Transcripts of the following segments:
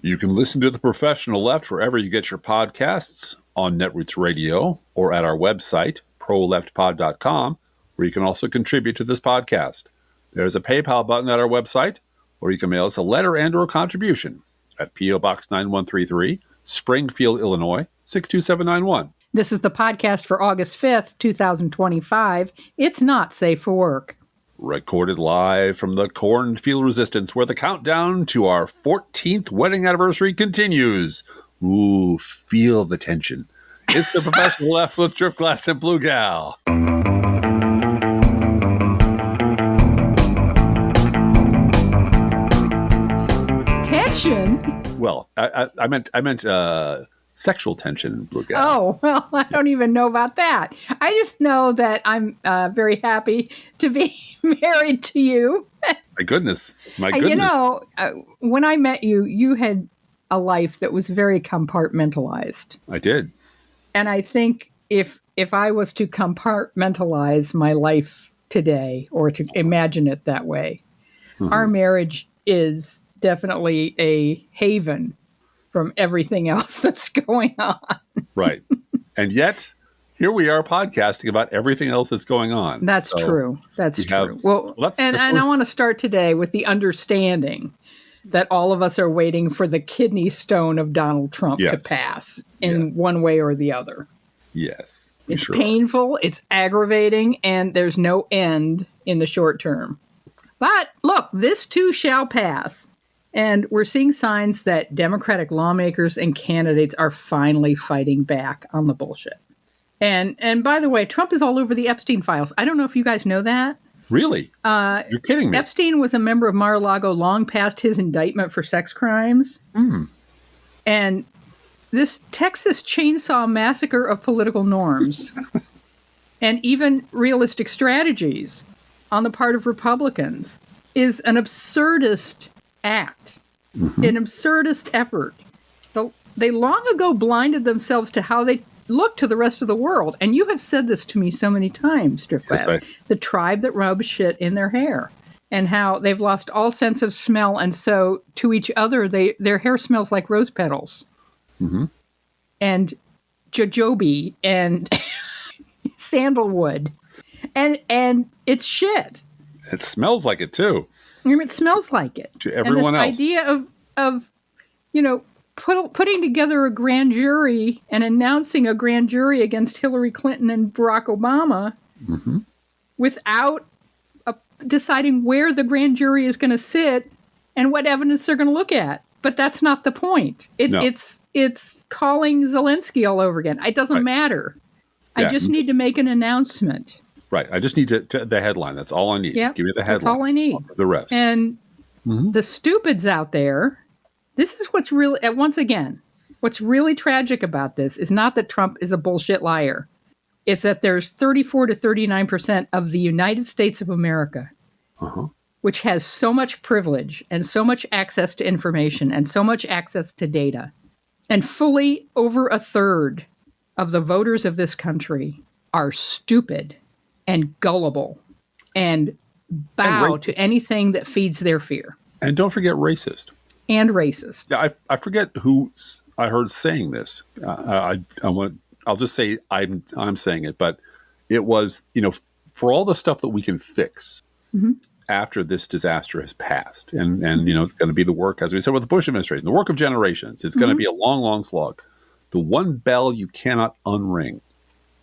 You can listen to The Professional Left wherever you get your podcasts, on Netroots Radio, or at our website, proleftpod.com, where you can also contribute to this podcast. There's a PayPal button at our website, or you can mail us a letter and or contribution at P.O. Box 9133, Springfield, Illinois, 62791. This is the podcast for August 5th, 2025. It's not safe for work. Recorded live from the Cornfield Resistance, where the countdown to our 14th wedding anniversary continues. Ooh, feel the tension. It's The Professional Left with Driftglass and Blue Gal. Tension? Well, I meant sexual tension, Blue Gal. Oh, well, I don't even know about that. I just know that I'm very happy to be married to you. My goodness. You know, when I met you, you had a life that was very compartmentalized. I did. And I think if I was to compartmentalize my life today, or to imagine it that way, our marriage is definitely a haven from everything else that's going on. Right. And yet, here we are podcasting about everything else that's going on. That's true. That's true. And I want to start today with the understanding that all of us are waiting for the kidney stone of Donald Trump to pass in one way or the other. Yes. It's painful, it's aggravating, and there's no end in the short term. But look, this too shall pass. And we're seeing signs that Democratic lawmakers and candidates are finally fighting back on the bullshit. And by the way, Trump is all over the Epstein files. I don't know if you guys know that. Really? You're kidding me. Epstein was a member of Mar-a-Lago long past his indictment for sex crimes. And this Texas chainsaw massacre of political norms and even realistic strategies on the part of Republicans is an absurdist act, an absurdist effort. They long ago blinded themselves to how they look to the rest of the world. And you have said this to me so many times, Driftglass, the tribe that rubs shit in their hair, and how they've lost all sense of smell. And so to each other, their hair smells like rose petals and jojoba and sandalwood. And it's shit. It smells like it, too. It smells like it. To everyone else. And this idea of putting together a grand jury and announcing a grand jury against Hillary Clinton and Barack Obama without deciding where the grand jury is going to sit and what evidence they're going to look at. But that's not the point. It's calling Zelensky all over again. It doesn't matter. I just need to make an announcement. Right. I just need the headline. That's all I need. Just give me the headline. That's all I need. The rest. And the stupids out there, this is what's really, once again, what's really tragic about this is not that Trump is a bullshit liar. It's that there's 34 to 39% of the United States of America, which has so much privilege and so much access to information and so much access to data. And fully over a third of the voters of this country are stupid and gullible and bow to anything that feeds their fear. And don't forget racist. And racist. Yeah, I forget who I heard saying this. I'll just say I'm saying it, but it was, for all the stuff that we can fix after this disaster has passed, and it's going to be the work, as we said with the Bush administration, the work of generations. It's going to be a long, long slog. The one bell you cannot unring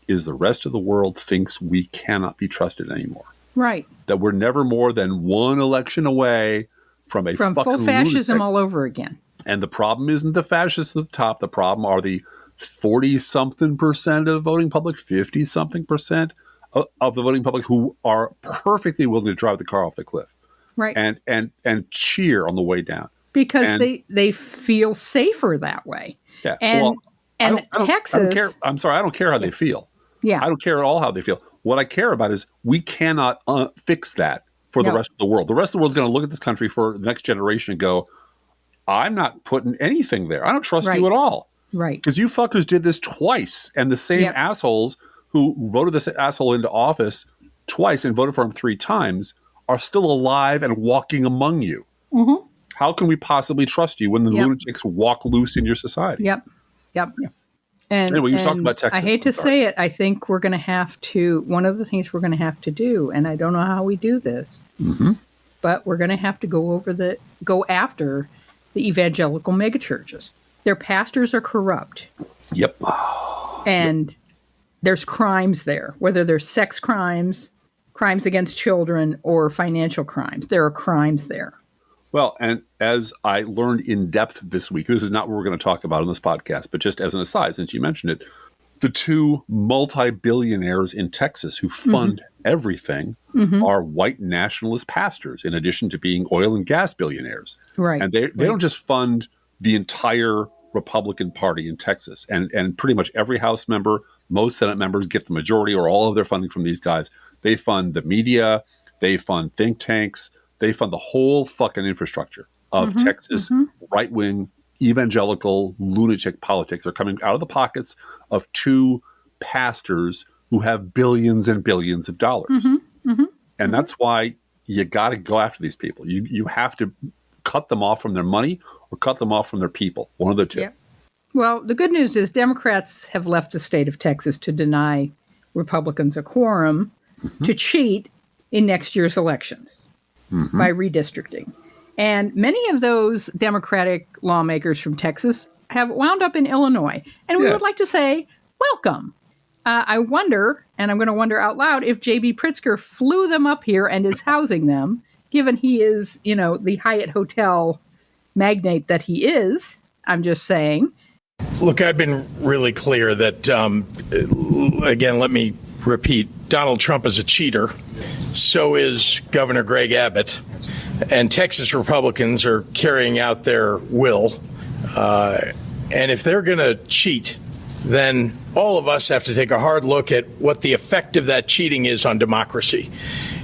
is the rest of the world thinks we cannot be trusted anymore. Right. That we're never more than one election away from full fascism all over again. And the problem isn't the fascists at the top. The problem are the 40-something% of the voting public, 50-something% of the voting public who are perfectly willing to drive the car off the cliff. Right. And cheer on the way down. Because they feel safer that way. Yeah. And Texas. I don't care how they feel. Yeah. I don't care at all how they feel. What I care about is we cannot fix that for the rest of the world. The rest of the world is going to look at this country for the next generation and go, I'm not putting anything there. I don't trust you at all. Right. Because you fuckers did this twice. And the same assholes who voted this asshole into office twice and voted for him 3 times are still alive and walking among you. How can we possibly trust you when the lunatics walk loose in your society? Yep. And anyway, you talked about Texas. I hate to say it. I think we're going to have to, one of the things we're going to have to do, and I don't know how we do this, but we're going to have to go after the evangelical megachurches. Their pastors are corrupt. Yep. And there's crimes there, whether they're sex crimes, crimes against children, or financial crimes. There are crimes there. Well, and as I learned in depth this week, this is not what we're going to talk about on this podcast, but just as an aside, since you mentioned it, the two multi-billionaires in Texas who fund everything are white nationalist pastors, in addition to being oil and gas billionaires. Right. And they don't just fund the entire Republican Party in Texas. And pretty much every House member, most Senate members get the majority or all of their funding from these guys. They fund the media. They fund think tanks. They fund the whole fucking infrastructure of Texas right-wing evangelical lunatic politics. They're coming out of the pockets of two pastors who have billions and billions of dollars. And that's why you got to go after these people. You have to cut them off from their money or cut them off from their people. One of the two. Yep. Well, the good news is Democrats have left the state of Texas to deny Republicans a quorum to cheat in next year's elections by redistricting. And many of those Democratic lawmakers from Texas have wound up in Illinois. And we would like to say, welcome. I wonder, and I'm going to wonder out loud, if J.B. Pritzker flew them up here and is housing them, given he is, the Hyatt Hotel magnate that he is. I'm just saying. Look, I've been really clear that, again, let me repeat, Donald Trump is a cheater. So is Governor Greg Abbott. And Texas Republicans are carrying out their will. And if they're going to cheat, then all of us have to take a hard look at what the effect of that cheating is on democracy.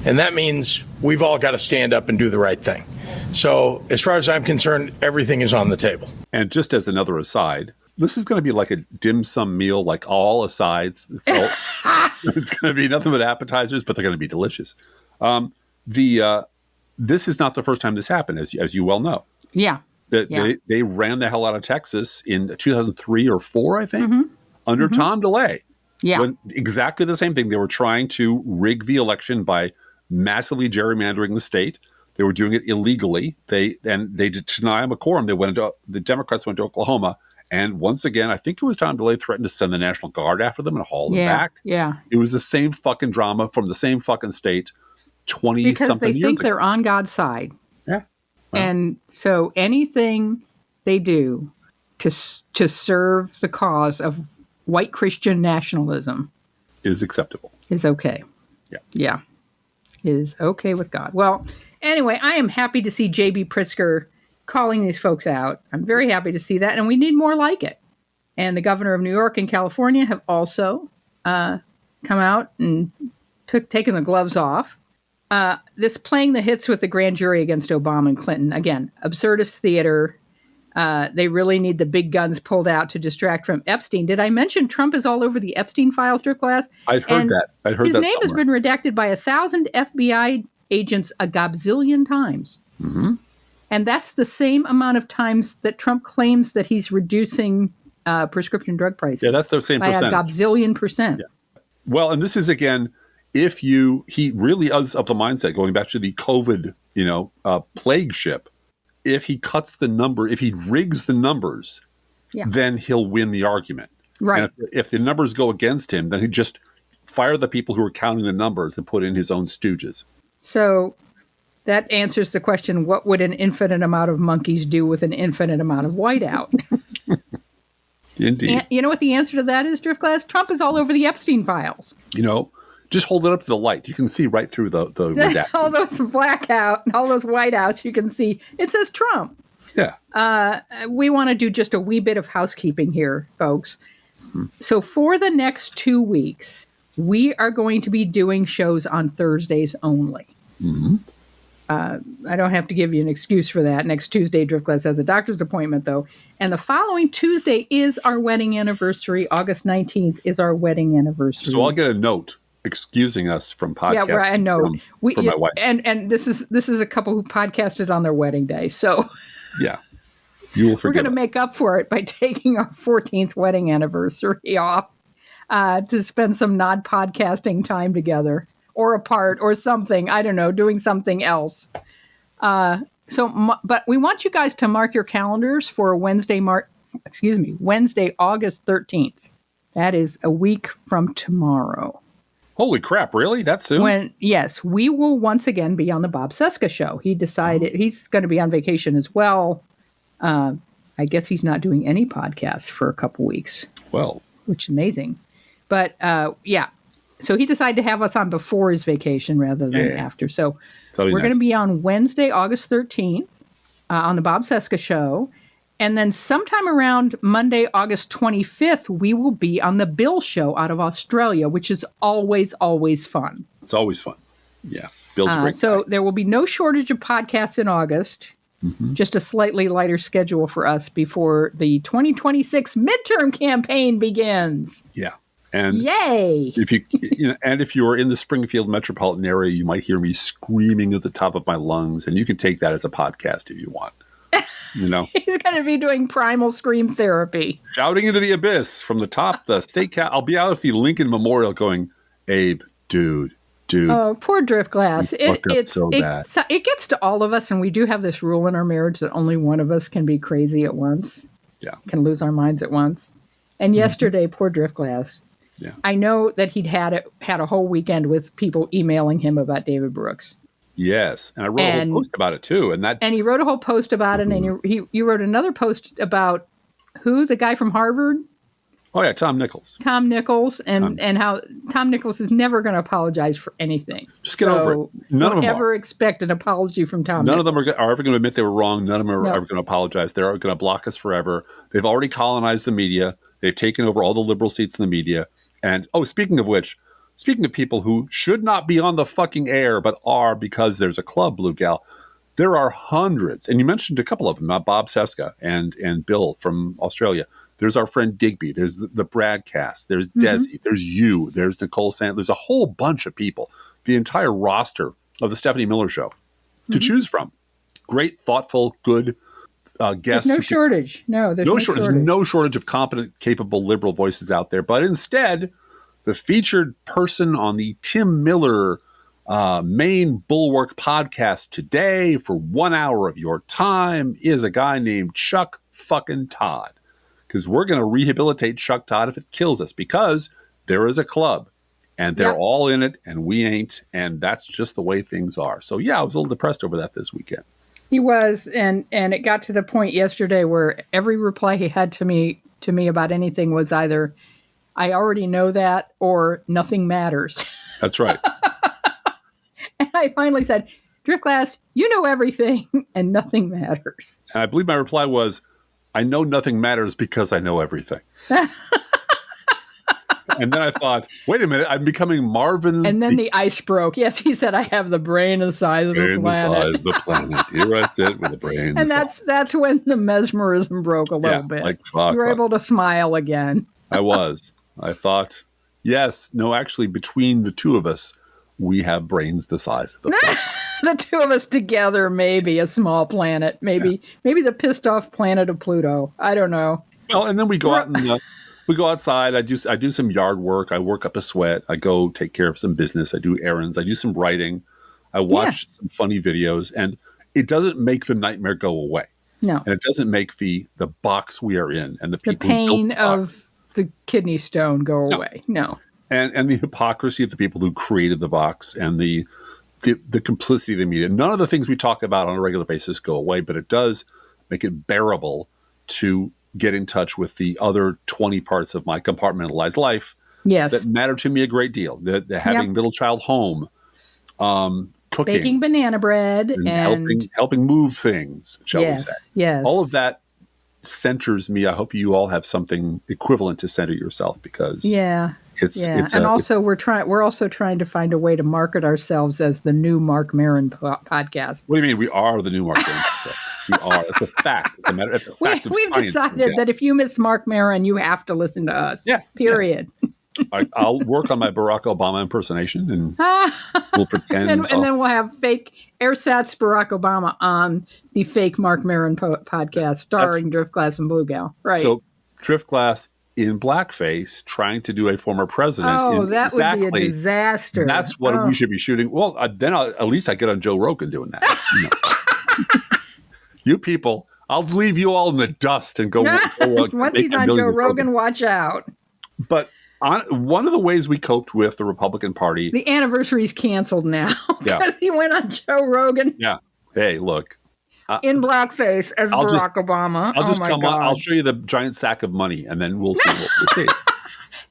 And that means we've all got to stand up and do the right thing. So as far as I'm concerned, everything is on the table. And just as another aside, this is going to be like a dim sum meal, like all asides. It's going to be nothing but appetizers, but they're going to be delicious. This is not the first time this happened, as you well know. Yeah. They ran the hell out of Texas in 2003 or 4, I think, under Tom DeLay. Yeah. When exactly the same thing. They were trying to rig the election by massively gerrymandering the state. They were doing it illegally. They did deny them a quorum. The Democrats went to Oklahoma. And once again, I think it was Tom DeLay threatened to send the National Guard after them and haul them back. Yeah. It was the same fucking drama from the same fucking state 20-something years ago. Because they think they're on God's side. Yeah. Well, and so anything they do to serve the cause of white Christian nationalism is acceptable. Is okay. Yeah. Is okay with God. Well, anyway, I am happy to see J.B. Pritzker calling these folks out. I'm very happy to see that, and we need more like it. And the governor of New York and California have also come out and taken the gloves off. This playing the hits with the grand jury against Obama and Clinton, again, absurdist theater. They really need the big guns pulled out to distract from Epstein. Did I mention Trump is all over the Epstein files, Drip Glass? I'd heard that. His name has been redacted by 1,000 FBI agents a gobzillion times. And that's the same amount of times that Trump claims that he's reducing prescription drug prices. Yeah, that's the same by percentage. A gobzillion percent. Yeah. Well, and this is, again, he really is of the mindset, going back to the COVID, plague ship. If he cuts the number, if he rigs the numbers, then he'll win the argument. Right. And if the numbers go against him, then he'd just fire the people who are counting the numbers and put in his own stooges. So that answers the question, what would an infinite amount of monkeys do with an infinite amount of whiteout? Indeed. And you know what the answer to that is, Driftglass? Trump is all over the Epstein files. Just hold it up to the light. You can see right through the all those blackout, all those whiteouts you can see. It says Trump. Yeah. We want to do just a wee bit of housekeeping here, folks. So for the next 2 weeks, we are going to be doing shows on Thursdays only. I don't have to give you an excuse for that. Next Tuesday, Driftglass has a doctor's appointment, though. And the following Tuesday is our wedding anniversary. August 19th is our wedding anniversary. So I'll get a note excusing us from podcasting. Yeah, I know. From my wife. And this is a couple who podcasted on their wedding day. So yeah, you will forgive. We're going to make up for it by taking our 14th wedding anniversary off to spend some non-podcasting time together or apart or something. I don't know, doing something else. But we want you guys to mark your calendars for Wednesday, August 13th. That is a week from tomorrow. Holy crap, really? That soon? Yes, we will once again be on the Bob Cesca show. He decided he's going to be on vacation as well. I guess he's not doing any podcasts for a couple weeks. Well. Which is amazing. But yeah, so he decided to have us on before his vacation rather than after. So we're going to be on Wednesday, August 13th on the Bob Cesca show. And then sometime around Monday, August 25th, we will be on the Bill show out of Australia, which is always, always fun. It's always fun. Yeah. Bill's a great So guy. there will be no shortage of podcasts in August. Mm-hmm. Just a slightly lighter schedule for us before the 2026 midterm campaign begins. Yeah. And yay! If you're in the Springfield metropolitan area, you might hear me screaming at the top of my lungs, and you can take that as a podcast if you want. He's going to be doing primal scream therapy. Shouting into the abyss from the top, the state cap. I'll be out at the Lincoln Memorial going, Abe, dude. Oh, poor Driftglass. It's so bad. It gets to all of us, and we do have this rule in our marriage that only one of us can be crazy at once. Yeah. Can lose our minds at once. And yesterday, poor Driftglass. Yeah. I know that he'd had a whole weekend with people emailing him about David Brooks. Yes, and I wrote a whole post about it too, and he wrote a whole post about it, and you wrote another post about the guy from Harvard. Oh yeah, Tom Nichols. And how Tom Nichols is never going to apologize for anything. Just get over it. None of them ever expect an apology from Tom. None Nichols. of them are ever going to admit they were wrong. None of them are ever going to apologize. They're going to block us forever. They've already colonized the media. They've taken over all the liberal seats in the media. And speaking of which. Speaking of people who should not be on the fucking air, but are because there's a club, Blue Gal, there are hundreds. And you mentioned a couple of them, Bob Cesca and Bill from Australia. There's our friend Digby. There's the Bradcast. There's Desi. There's you. There's Nicole Sand. There's a whole bunch of people. The entire roster of the Stephanie Miller Show to choose from. Great, thoughtful, good guests. There's no shortage. There's no shortage. There's no shortage of competent, capable liberal voices out there. But instead, the featured person on the Tim Miller main Bulwark podcast today for 1 hour of your time is a guy named Chuck fucking Todd. Because we're going to rehabilitate Chuck Todd if it kills us, because there is a club and they're all in it and we ain't. And that's just the way things are. So yeah, I was a little depressed over that this weekend. He was. And it got to the point yesterday where every reply he had to me about anything was either, I already know that, or nothing matters. That's right. And I finally said, Driftglass, you know everything and nothing matters. And I believe my reply was, I know nothing matters because I know everything. And then I thought, wait a minute, I'm becoming Marvin. And then the ice broke. Yes, he said, I have the brain the size of the planet. The size of the planet. Here I sit with the brain. And that's when the mesmerism broke a little bit. Like, fuck, you were able to smile again. I was. I thought, actually, between the two of us, we have brains the size of the planet. The two of us together, maybe a small planet, maybe the pissed off planet of Pluto. I don't know. Well, and then we go out and we go outside. I do some yard work. I work up a sweat. I go take care of some business. I do errands. I do some writing. I watch some funny videos, and it doesn't make the nightmare go away. No, and it doesn't make the box we are in and the people pain of the kidney stone go away. No. And the hypocrisy of the people who created the box and the complicity of the media. None of the things we talk about on a regular basis go away, but it does make it bearable to get in touch with the other 20 parts of my compartmentalized life that matter to me a great deal. The having middle child home, cooking, baking banana bread, and helping move things, shall we say. Yes. All of that centers me. I hope you all have something equivalent to center yourself, because we're also trying to find a way to market ourselves as the new Mark Maron podcast. What do you mean? We are the new Mark Maron podcast. We are. It's a fact. It's a fact of we've science. Decided that if you miss Mark Maron, you have to listen to us. Yeah. Period. I'll work on my Barack Obama impersonation, and we'll pretend. And then we'll have fake AirSats Barack Obama on the fake Mark Maron podcast starring Driftglass and Blue Gal. Right. So Driftglass in blackface trying to do a former president. Oh, that would be a disaster. That's what we should be shooting. Well, then at least I get on Joe Rogan doing that. You people, I'll leave you all in the dust and go. Once he's on Joe Rogan, watch out. But one of the ways we coped with the Republican Party. The anniversary's canceled now because he went on Joe Rogan. Yeah. Hey, look. In blackface as Barack Obama. I'll just come on. I'll show you the giant sack of money, and then we'll see what we'll see.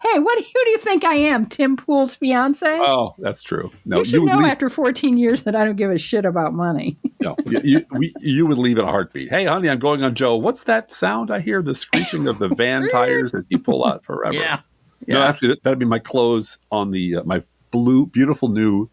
Hey, who do you think I am? Tim Pool's fiance? Oh, that's true. No, you should know after 14 years that I don't give a shit about money. No, you would leave in a heartbeat. Hey, honey, I'm going on Joe. What's that sound I hear? The screeching of the van tires as you pull out forever. Yeah. No, actually, that'd be my clothes on the my beautiful new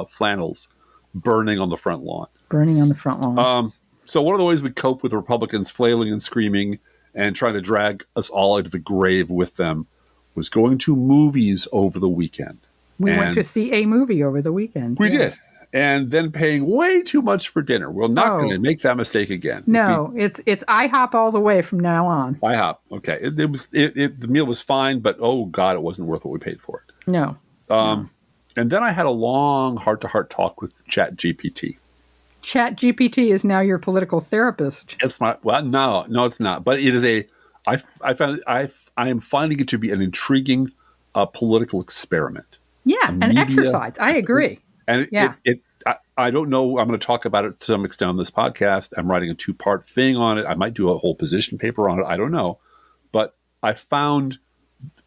flannels burning on the front lawn. Burning on the front lawn. So one of the ways we cope with Republicans flailing and screaming and trying to drag us all into the grave with them was going to movies over the weekend. We went to see a movie over the weekend. We did. And then paying way too much for dinner. We're not going to make that mistake again. No, it's IHOP all the way from now on. IHOP. Okay. The meal was fine, but oh God, it wasn't worth what we paid for it. No. And then I had a long heart-to-heart talk with ChatGPT. ChatGPT is now your political therapist. It's not. Well, no, it's not. But it is I am finding it to be an intriguing political experiment. Yeah, an exercise. I agree. And I don't know. I'm going to talk about it to some extent on this podcast. I'm writing a 2-part thing on it. I might do a whole position paper on it. I don't know. But I found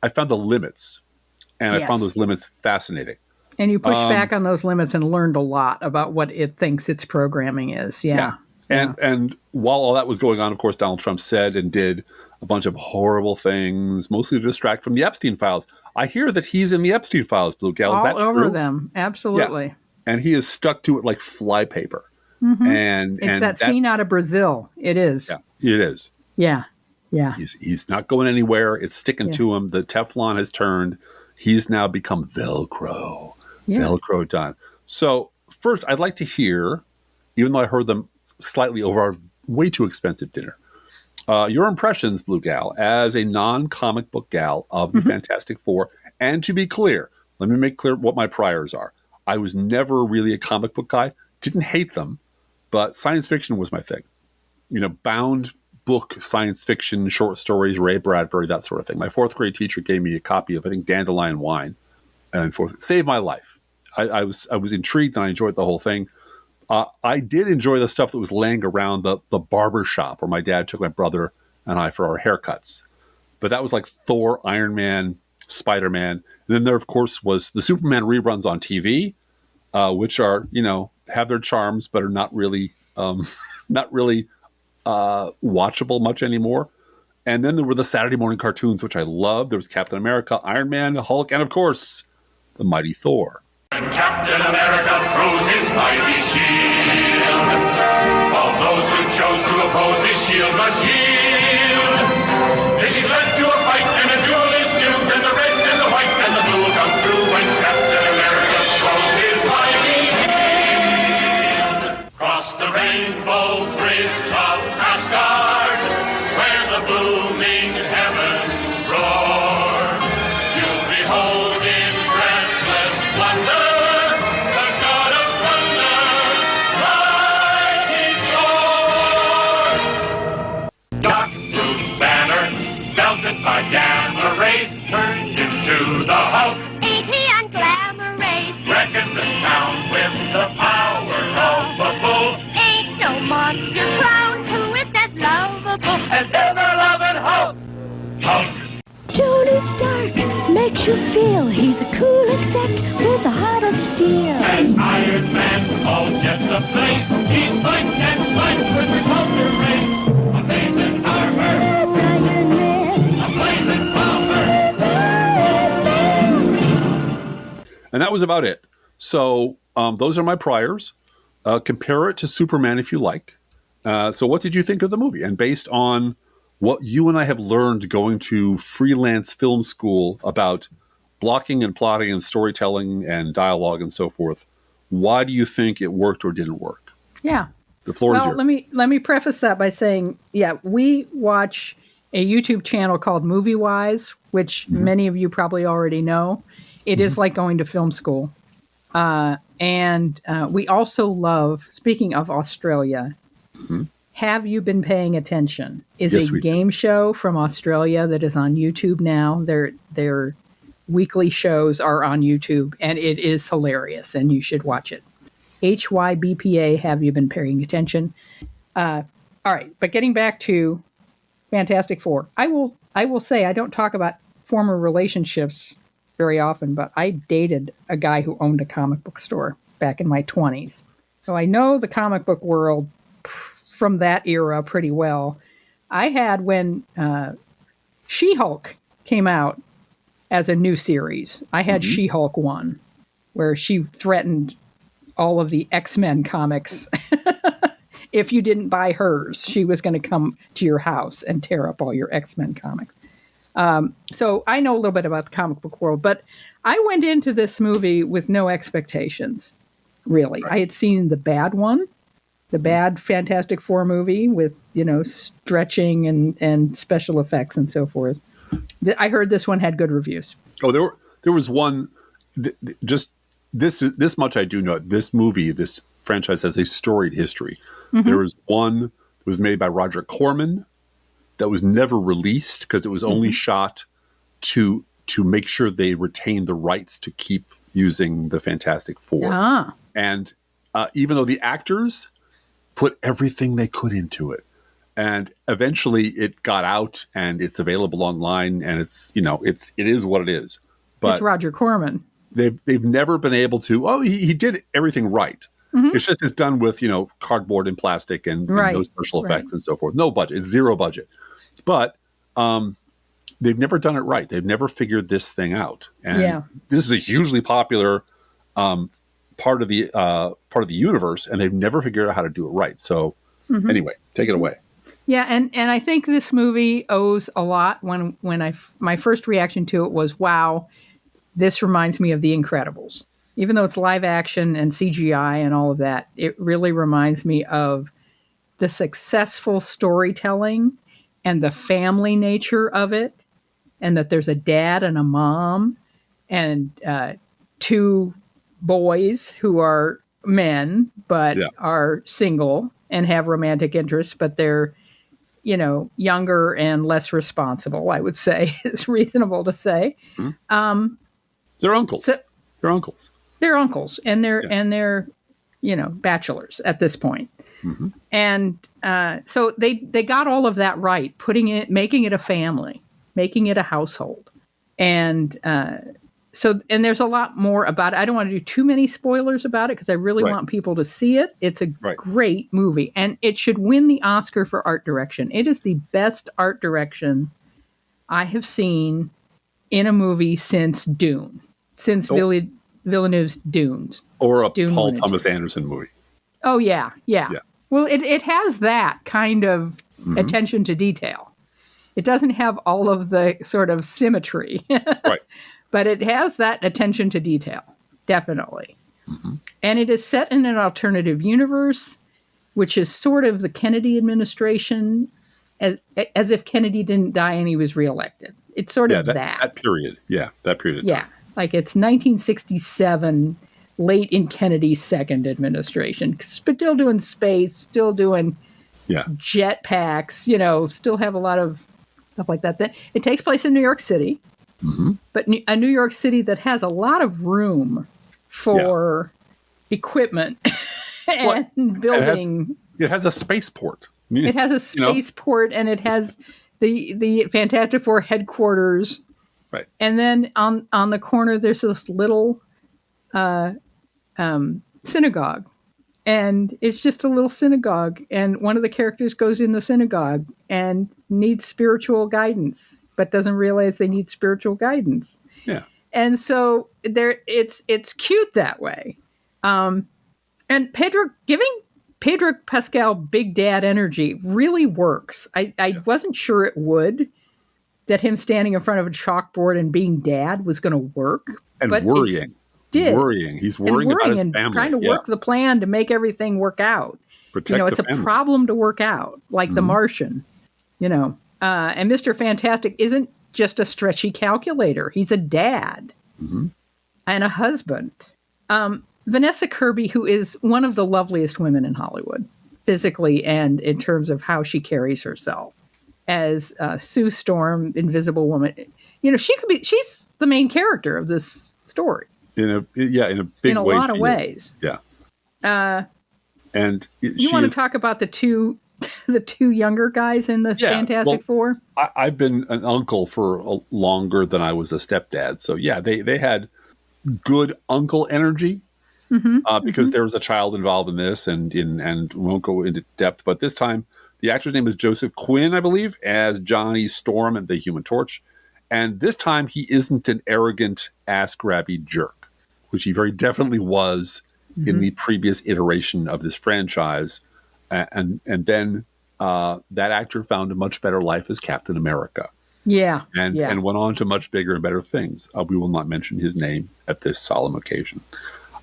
the limits, and I found those limits fascinating. And you pushed back on those limits and learned a lot about what it thinks its programming is. Yeah. And while all that was going on, of course, Donald Trump said and did a bunch of horrible things, mostly to distract from the Epstein files. I hear that he's in the Epstein files, Blue Gal. Is that true? All over them. Absolutely. Yeah. And he is stuck to it like flypaper. Mm-hmm. And it's that scene out of Brazil. It is. Yeah, it is. Yeah. Yeah. He's not going anywhere. It's sticking to him. The Teflon has turned. He's now become Velcro. Yeah. Velcro done. So first, I'd like to hear, even though I heard them slightly over our way too expensive dinner, your impressions, Blue Gal, as a non-comic book gal of the Fantastic Four. And to be clear, let me make clear what my priors are. I was never really a comic book guy. Didn't hate them, but science fiction was my thing. Bound book science fiction, short stories, Ray Bradbury, that sort of thing. My 4th grade teacher gave me a copy of, I think, Dandelion Wine. And saved my life. I was intrigued and I enjoyed the whole thing. I did enjoy the stuff that was laying around the barber shop where my dad took my brother and I for our haircuts. But that was like Thor, Iron Man, Spider-Man. And then there, of course, was the Superman reruns on TV, which are, have their charms, but are not really watchable much anymore. And then there were the Saturday morning cartoons, which I loved. There was Captain America, Iron Man, Hulk, and of course, the mighty Thor. And Captain America throws his mighty shield. All those who chose to oppose his shield must yield. If he's led to a fight and a duel is due, then the red and the white and the blue will come through when Captain America throws his mighty shield. Cross the rainbow bridge of Asgard, where the booming heavens roar. You'll behold in breathless wonder the God of thunder, mighty Thor. Dark blue banner, melted by gamma rays, turned into the Hulk. AT and glamour rays, Reckon the town with the power of a bull. ain't no monster clown who is as lovable As ever loving Hulk. Hulk. Tony Stark makes you feel he's a cool exec with a heart of steel. As Iron Man, all jets aflame, he fights and fights with repulsor rays. Amazing armor, Iron Man, a blazing bomber. And that was about it. So those are my priors. Compare it to Superman if you like. So what did you think of the movie? And based on what you and I have learned going to freelance film school about blocking and plotting and storytelling and dialogue and so forth. Why do you think it worked or didn't work? Yeah. The floor is yours. Let me preface that by saying, yeah, we watch a YouTube channel called Movie Wise, which many of you probably already know. It is like going to film school. And we also love, speaking of Australia, Have You Been Paying Attention? Is a game show from Australia that is on YouTube now. Their weekly shows are on YouTube, and it is hilarious, and you should watch it. HYBPA, Have You Been Paying Attention? All right, but getting back to Fantastic Four, I will say I don't talk about former relationships very often, but I dated a guy who owned a comic book store back in my 20s. So I know the comic book world from that era pretty well. I had when She-Hulk came out as a new series, I had She-Hulk 1, where she threatened all of the X-Men comics. If you didn't buy hers, she was going to come to your house and tear up all your X-Men comics. So I know a little bit about the comic book world, but I went into this movie with no expectations, really. Right. I had seen the bad one, the bad Fantastic Four movie with, stretching and special effects and so forth. I heard this one had good reviews. Oh, there was one, just this much I do know. This movie, this franchise has a storied history. There was one that was made by Roger Corman that was never released because it was only shot to make sure they retained the rights to keep using the Fantastic Four. And even though the actors put everything they could into it, and eventually it got out and it's available online, and it is what it is. But it's Roger Corman. They've never been able to. Oh, he did everything right. It's just it's done with cardboard and plastic and no special effects and so forth. No budget. It's zero budget. But they've never done it right. They've never figured this thing out. And this is a hugely popular part of the universe, and they've never figured out how to do it right. So anyway, take it away. Yeah, and I think this movie owes a lot. When my first reaction to it was, wow, this reminds me of The Incredibles. Even though it's live action and CGI and all of that, it really reminds me of the successful storytelling and the family nature of it, and that there's a dad and a mom and two boys who are men but are single and have romantic interests, but they're younger and less responsible, I would say. It's reasonable to say. They're uncles. They're uncles. They're uncles, and they're bachelors at this point. And so they got all of that right, making it a family, making it a household. And and there's a lot more about it. I don't want to do too many spoilers about it because I really want people to see it. It's a great movie, and it should win the Oscar for art direction. It is the best art direction I have seen in a movie since Dune, since Villeneuve's Dunes. Or a Paul Thomas Anderson movie. Oh, yeah. Well, it has that kind of attention to detail. It doesn't have all of the sort of symmetry. But it has that attention to detail, definitely. And it is set in an alternative universe, which is sort of the Kennedy administration, as if Kennedy didn't die and he was reaelected. It's sort of that. That period. Yeah, that period of time. Like it's 1967, late in Kennedy's second administration. Still doing space, still doing jetpacks, still have a lot of stuff like that. It takes place in New York City, but a New York City that has a lot of room for equipment and building. It has a spaceport. It has a spaceport, and it has the Fantastic Four headquarters. Right. And then on the corner, there's this little synagogue. And it's just a little synagogue. And one of the characters goes in the synagogue and needs spiritual guidance, but doesn't realize they need spiritual guidance. Yeah. And so it's cute that way. And giving Pedro Pascal big dad energy really works. I wasn't sure it would. that him standing in front of a chalkboard and being dad was going to work. And but worrying. Worrying. He's worrying about his and family. Trying to work the plan to make everything work out. Protect it's the a family. problem to work out, like The Martian. And Mr. Fantastic isn't just a stretchy calculator. He's a dad and a husband. Vanessa Kirby, who is one of the loveliest women in Hollywood, physically and in terms of how she carries herself, as Sue Storm, Invisible Woman. She's the main character of this story. In a big way. In a lot of ways. Yeah. And you want to talk about the two younger guys in the Fantastic Four? I've been an uncle for longer than I was a stepdad. So yeah, they had good uncle energy because there was a child involved in this, and won't go into depth. But this time, the actor's name is Joseph Quinn, I believe, as Johnny Storm and the Human Torch. And this time, he isn't an arrogant, ass-grabby jerk, which he very definitely was in the previous iteration of this franchise. And then that actor found a much better life as Captain America. Yeah. And went on to much bigger and better things. We will not mention his name at this solemn occasion.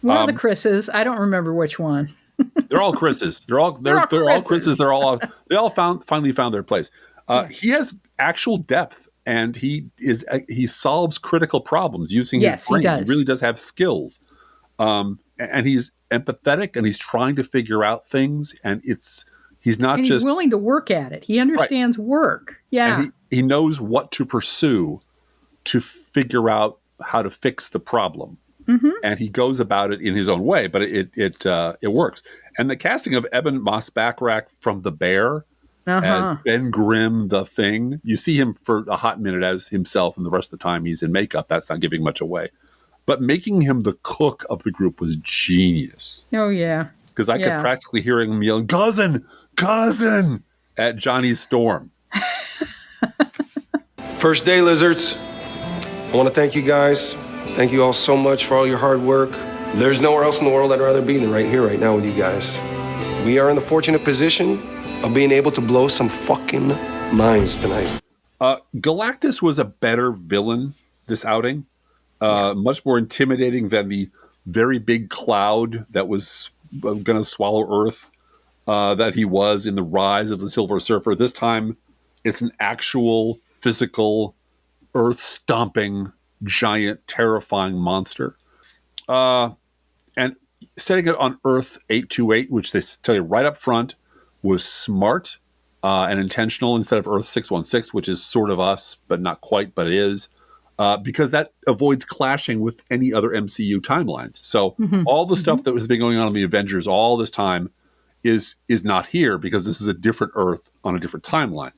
One of the Chris's. I don't remember which one. They're all Chris's. They're all Chris's. They all finally found their place. He has actual depth. And he solves critical problems using his brain. He really does have skills. And he's empathetic, and he's trying to figure out things. And he's willing to work at it. He understands work. Yeah. And he knows what to pursue to figure out how to fix the problem. And he goes about it in his own way, but it works. And the casting of Eben Moss-Bachrach from The Bear as Ben Grimm, the Thing. You see him for a hot minute as himself, and the rest of the time he's in makeup. That's not giving much away. But making him the cook of the group was genius. Oh, yeah. Because I could practically hear him yelling, cousin, at Johnny Storm. First day, lizards. I want to thank you guys. Thank you all so much for all your hard work. There's nowhere else in the world I'd rather be than right here, right now with you guys. We are in the fortunate position of being able to blow some fucking minds tonight. Galactus was a better villain this outing. Much more intimidating than the very big cloud that was going to swallow Earth that he was in the Rise of the Silver Surfer. This time, it's an actual physical Earth-stomping, giant, terrifying monster. And setting it on Earth 828, which they tell you right up front, was smart and intentional instead of Earth 616, which is sort of us, but not quite, but it is. Because that avoids clashing with any other MCU timelines. So all the stuff that has been going on in the Avengers all this time is not here because this is a different Earth on a different timeline.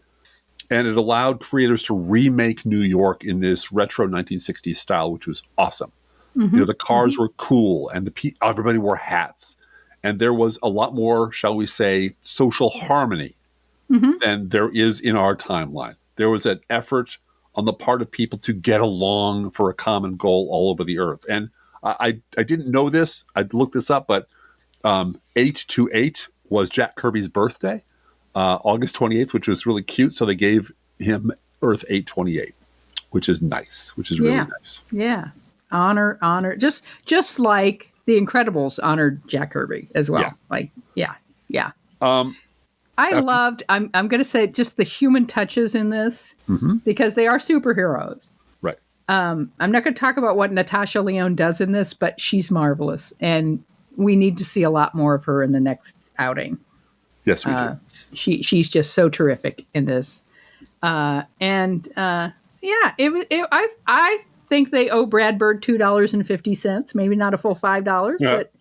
And it allowed creators to remake New York in this retro 1960s style, which was awesome. The cars were cool, and everybody wore hats. And there was a lot more, shall we say, social harmony than there is in our timeline. There was an effort on the part of people to get along for a common goal all over the Earth. And I didn't know this. I looked this up, but 828 was Jack Kirby's birthday, August 28th, which was really cute. So they gave him Earth 828, which is nice, which is really nice. Yeah. Honor. Just like The Incredibles honored Jack Kirby as well. Yeah. I loved, I'm going to say, just the human touches in this because they are superheroes. Right. I'm not going to talk about what Natasha Lyonne does in this, but she's marvelous. And we need to see a lot more of her in the next outing. Yes, we do. She's just so terrific in this. I think they owe Brad Bird $2.50, maybe not a full $5, but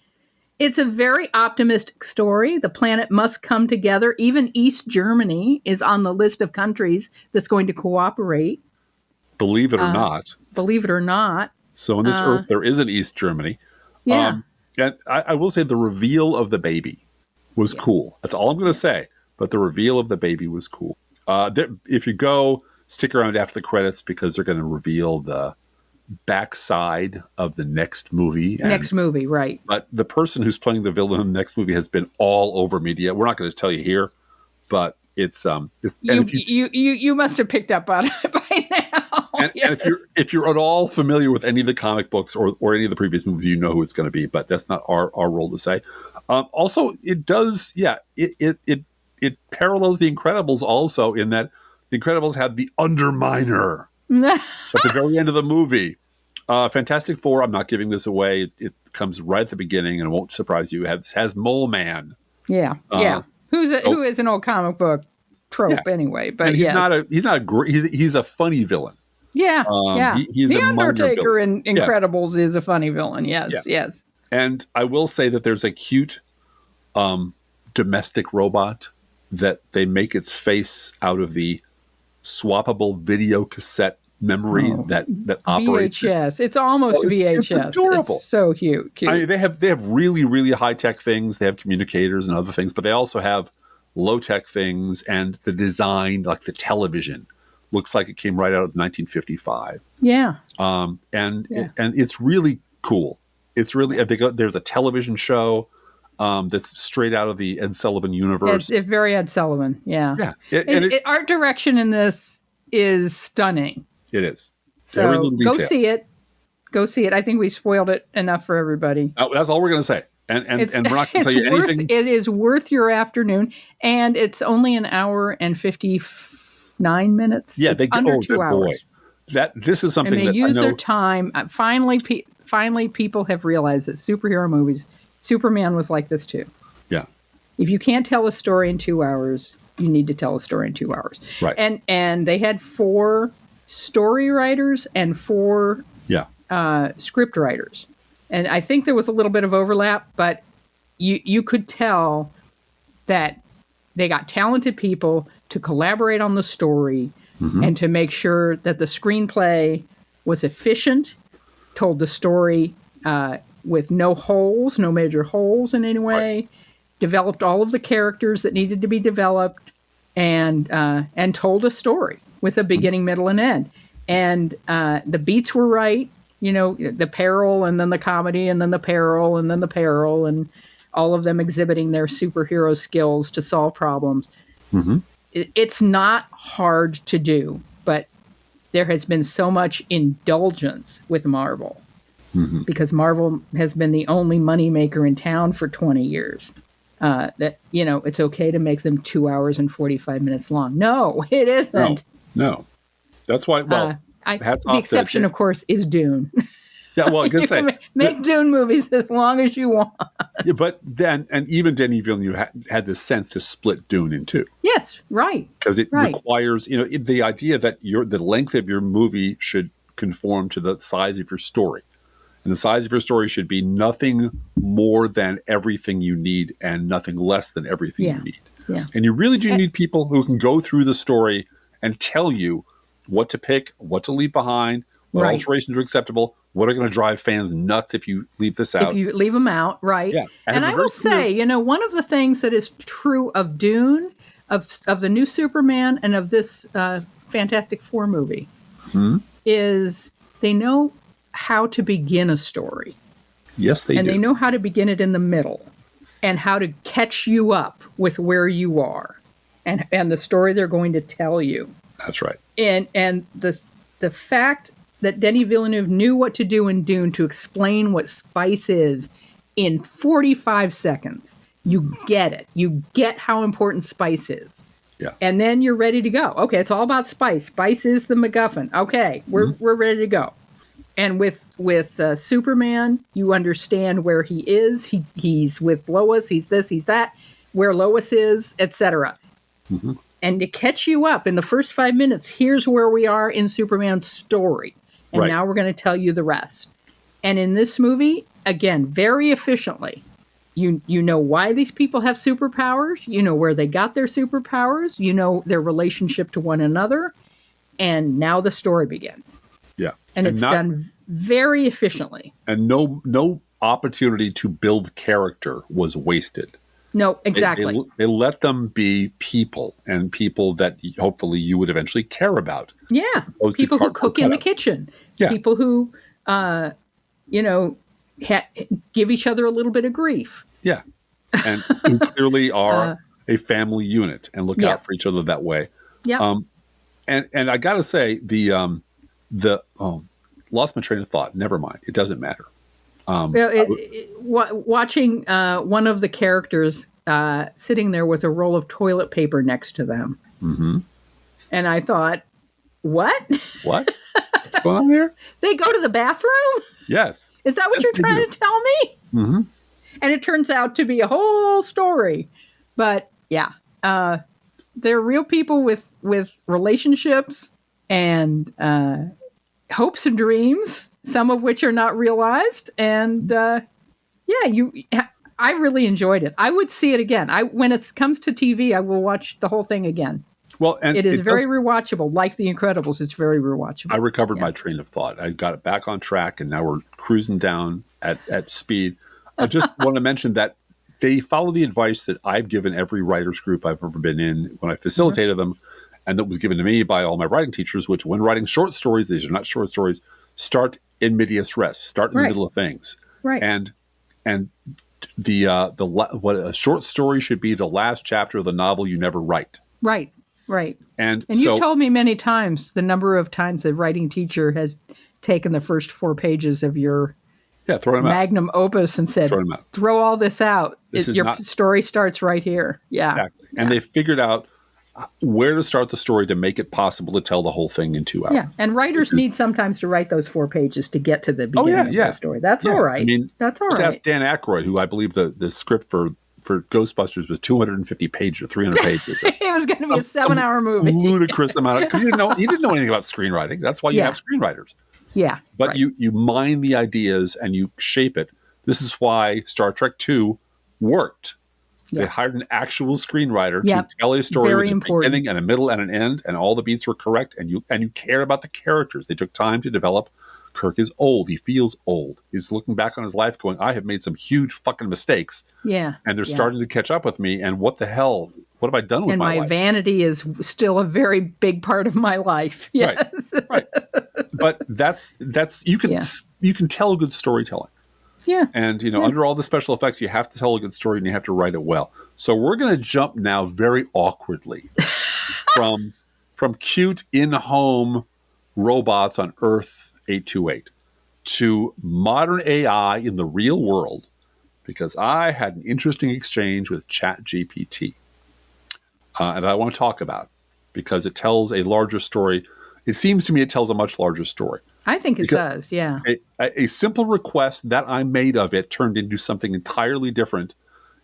it's a very optimistic story. The planet must come together. Even East Germany is on the list of countries that's going to cooperate. Believe it or not. Believe it or not. So on this Earth, there is an East Germany. Yeah. And I will say the reveal of the baby was cool. That's all I'm going to say. But the reveal of the baby was cool. If you go, stick around after the credits because they're going to reveal the backside of the next movie. Right. But the person who's playing the villain in the next movie has been all over media. We're not going to tell you here, but it's you must have picked up on it by right now. And if you're at all familiar with any of the comic books or any of the previous movies, you know who it's going to be. But that's not our role to say. Also, it does. Yeah, it parallels The Incredibles also in that The Incredibles had the Underminer at the very end of the movie. Fantastic Four. I'm not giving this away. It comes right at the beginning, and it won't surprise you. Has Mole Man. Yeah. Who is an old comic book trope anyway? But and he's a funny villain. Yeah, He's the a Undertaker in Incredibles is a funny villain. Yes. And I will say that there's a cute domestic robot that they make its face out of the swappable video cassette memory that operates. VHS. It's almost VHS. It's adorable. It's so cute. I mean, they have really, really high tech things. They have communicators and other things, but they also have low tech things, and the design, like the television, looks like it came right out of 1955. Yeah. And it's really cool. It's really there's a television show that's straight out of the Ed Sullivan universe. It's very Ed Sullivan. Yeah. Art direction in this is stunning. It is. So go see it. Go see it. I think we've spoiled it enough for everybody. That's all we're going to say. And we're not going to tell you anything. It is worth your afternoon, and it's only an hour and 59 minutes. Yeah, it's under 2 hours. Boy. This is something and they that use I know, their time. Finally, people have realized that superhero movies, Superman was like this too. Yeah. If you can't tell a story in 2 hours, you need to tell a story in 2 hours. Right. And they had 4 story writers and 4 script writers. And I think there was a little bit of overlap, but you could tell that they got talented people to collaborate on the story and to make sure that the screenplay was efficient, told the story with no major holes in any way, developed all of the characters that needed to be developed, and told a story with a beginning, middle, and end. And the beats were right. You know, the peril, and then the comedy, and then the peril, and then the peril, and all of them exhibiting their superhero skills to solve problems. It's not hard to do, but there has been so much indulgence with Marvel because Marvel has been the only moneymaker in town for 20 years. That, it's okay to make them 2 hours and 45 minutes long. No, it isn't. No. That's why, the exception, of course, is Dune. Yeah, well, I can say make Dune movies as long as you want. Yeah, but then, and even Denis Villeneuve had the sense to split Dune in two. Yes, right. Because it requires, the idea that the length of your movie should conform to the size of your story, and the size of your story should be nothing more than everything you need and nothing less than everything you need. Yeah. And you really do need people who can go through the story and tell you what to pick, what to leave behind, what alterations are acceptable, what are going to drive fans nuts if you leave this out. If you leave them out, right. Yeah. And I will say, one of the things that is true of Dune, of the new Superman, and of this Fantastic Four movie, is they know how to begin a story. Yes, they do. And they know how to begin it in the middle and how to catch you up with where you are and the story they're going to tell you. That's right. And the fact that Denis Villeneuve knew what to do in Dune to explain what spice is in 45 seconds. You get it. You get how important spice is. Yeah. And then you're ready to go. Okay, it's all about spice. Spice is the MacGuffin. Okay, we're ready to go. And with Superman, you understand where he is. He's with Lois. He's this, he's that. Where Lois is, etc. And to catch you up in the first 5 minutes, here's where we are in Superman's story. And now we're going to tell you the rest. And in this movie, again, very efficiently, you know why these people have superpowers. You know where they got their superpowers. You know their relationship to one another. And now the story begins. Yeah. And it's done very efficiently. And no opportunity to build character was wasted. No, exactly. They let them be people, and people that hopefully you would eventually care about. Yeah. People who cook in the kitchen. Yeah. People who, give each other a little bit of grief. Yeah. And who clearly are a family unit and look out for each other that way. Yeah. And I got to say lost my train of thought. Never mind. It doesn't matter. Watching one of the characters sitting there with a roll of toilet paper next to them. Mm-hmm. And I thought, what? What? What's going on there? They go to the bathroom? Yes. Is that what you're trying to tell me? Mm-hmm. And it turns out to be a whole story. But yeah, they're real people with relationships and hopes and dreams, some of which are not realized. And I really enjoyed it. I would see it again. When it comes to TV, I will watch the whole thing again. Well, and it is very rewatchable. Like The Incredibles, it's very rewatchable. I recovered my train of thought. I got it back on track, and now we're cruising down at speed. I just want to mention that they follow the advice that I've given every writers group I've ever been in when I facilitated them, and that was given to me by all my writing teachers, which when writing short stories, these are not short stories, start in medias res, start in the middle of things. Right. And what a short story should be the last chapter of the novel you never write. Right. Right. And you've told me many times the number of times a writing teacher has taken the first 4 pages of your magnum opus and said, throw all this out. Your story starts right here. Yeah. Exactly. And they figured out where to start the story to make it possible to tell the whole thing in 2 hours. Yeah. And writers need sometimes to write those 4 pages to get to the beginning of the story. That's all right. I mean, that's all right. Just ask Dan Aykroyd, who I believe the script for Ghostbusters was 250 pages or 300 pages. It was going to be a 7-hour movie. Ludicrous amount because you didn't know anything about screenwriting. That's why you have screenwriters. Yeah. But you mine the ideas and you shape it. This is why Star Trek II worked. They hired an actual screenwriter to tell a story with a beginning and a middle and an end, and all the beats were correct, and you care about the characters. They took time to develop. Kirk is old. He feels old. He's looking back on his life going, I have made some huge fucking mistakes. Yeah. And they're starting to catch up with me. And what the hell? What have I done with my life? And my vanity is still a very big part of my life. Yes. Right. But that's you can tell good storytelling. Yeah. And, under all the special effects, you have to tell a good story and you have to write it well. So we're going to jump now very awkwardly from cute in-home robots on Earth 828 to modern AI in the real world, because I had an interesting exchange with ChatGPT. And I want to talk about because it tells a larger story. It seems to me it tells a much larger story. I think it does, yeah. A simple request that I made of it turned into something entirely different.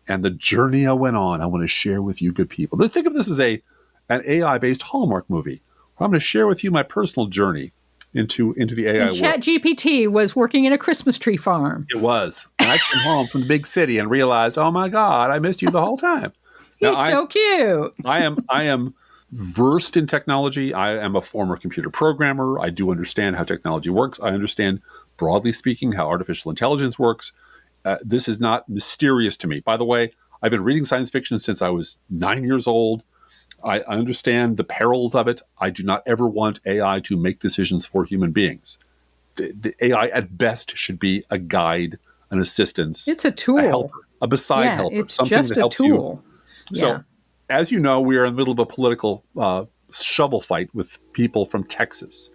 And the journey I went on, I want to share with you good people. Let's think of this as an AI-based Hallmark movie. I'm going to share with you my personal journey into the AI world. ChatGPT was working in a Christmas tree farm. It was. And I came home from the big city and realized, oh my God, I missed you the whole time. He's so cute. I am versed in technology. I am a former computer programmer. I do understand how technology works. I understand, broadly speaking, how artificial intelligence works. This is not mysterious to me. By the way, I've been reading science fiction since I was 9 years old. I understand the perils of it. I do not ever want AI to make decisions for human beings. The AI at best should be a guide, an assistance. It's a tool. A helper, a beside helper. It's something just that helps a tool. you. So, as you know, we are in the middle of a political shovel fight with people from Texas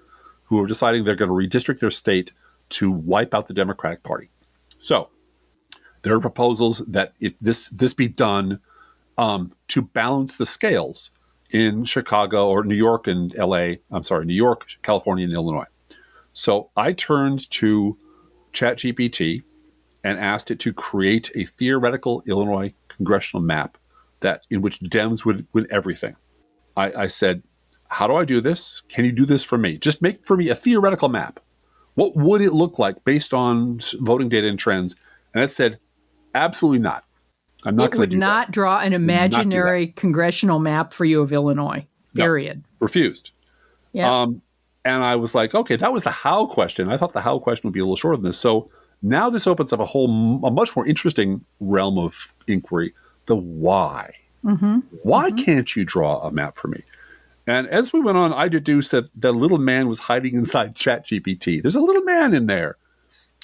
who are deciding they're going to redistrict their state to wipe out the Democratic Party. So, there are proposals that this be done to balance the scales in Chicago or New York and New York, California, and Illinois. So I turned to ChatGPT and asked it to create a theoretical Illinois congressional map in which Dems would win everything. I said, how do I do this? Can you do this for me? Just make for me a theoretical map. What would it look like based on voting data and trends? And it said, absolutely not. I'm not going to do that. It would not draw an imaginary congressional map for you of Illinois, period. No, refused. Yeah. And I was like, okay, that was the how question. I thought the how question would be a little shorter than this. So now this opens up a much more interesting realm of inquiry, the why. Mm-hmm. Why can't you draw a map for me? And as we went on, I deduced that the little man was hiding inside ChatGPT. There's a little man in there.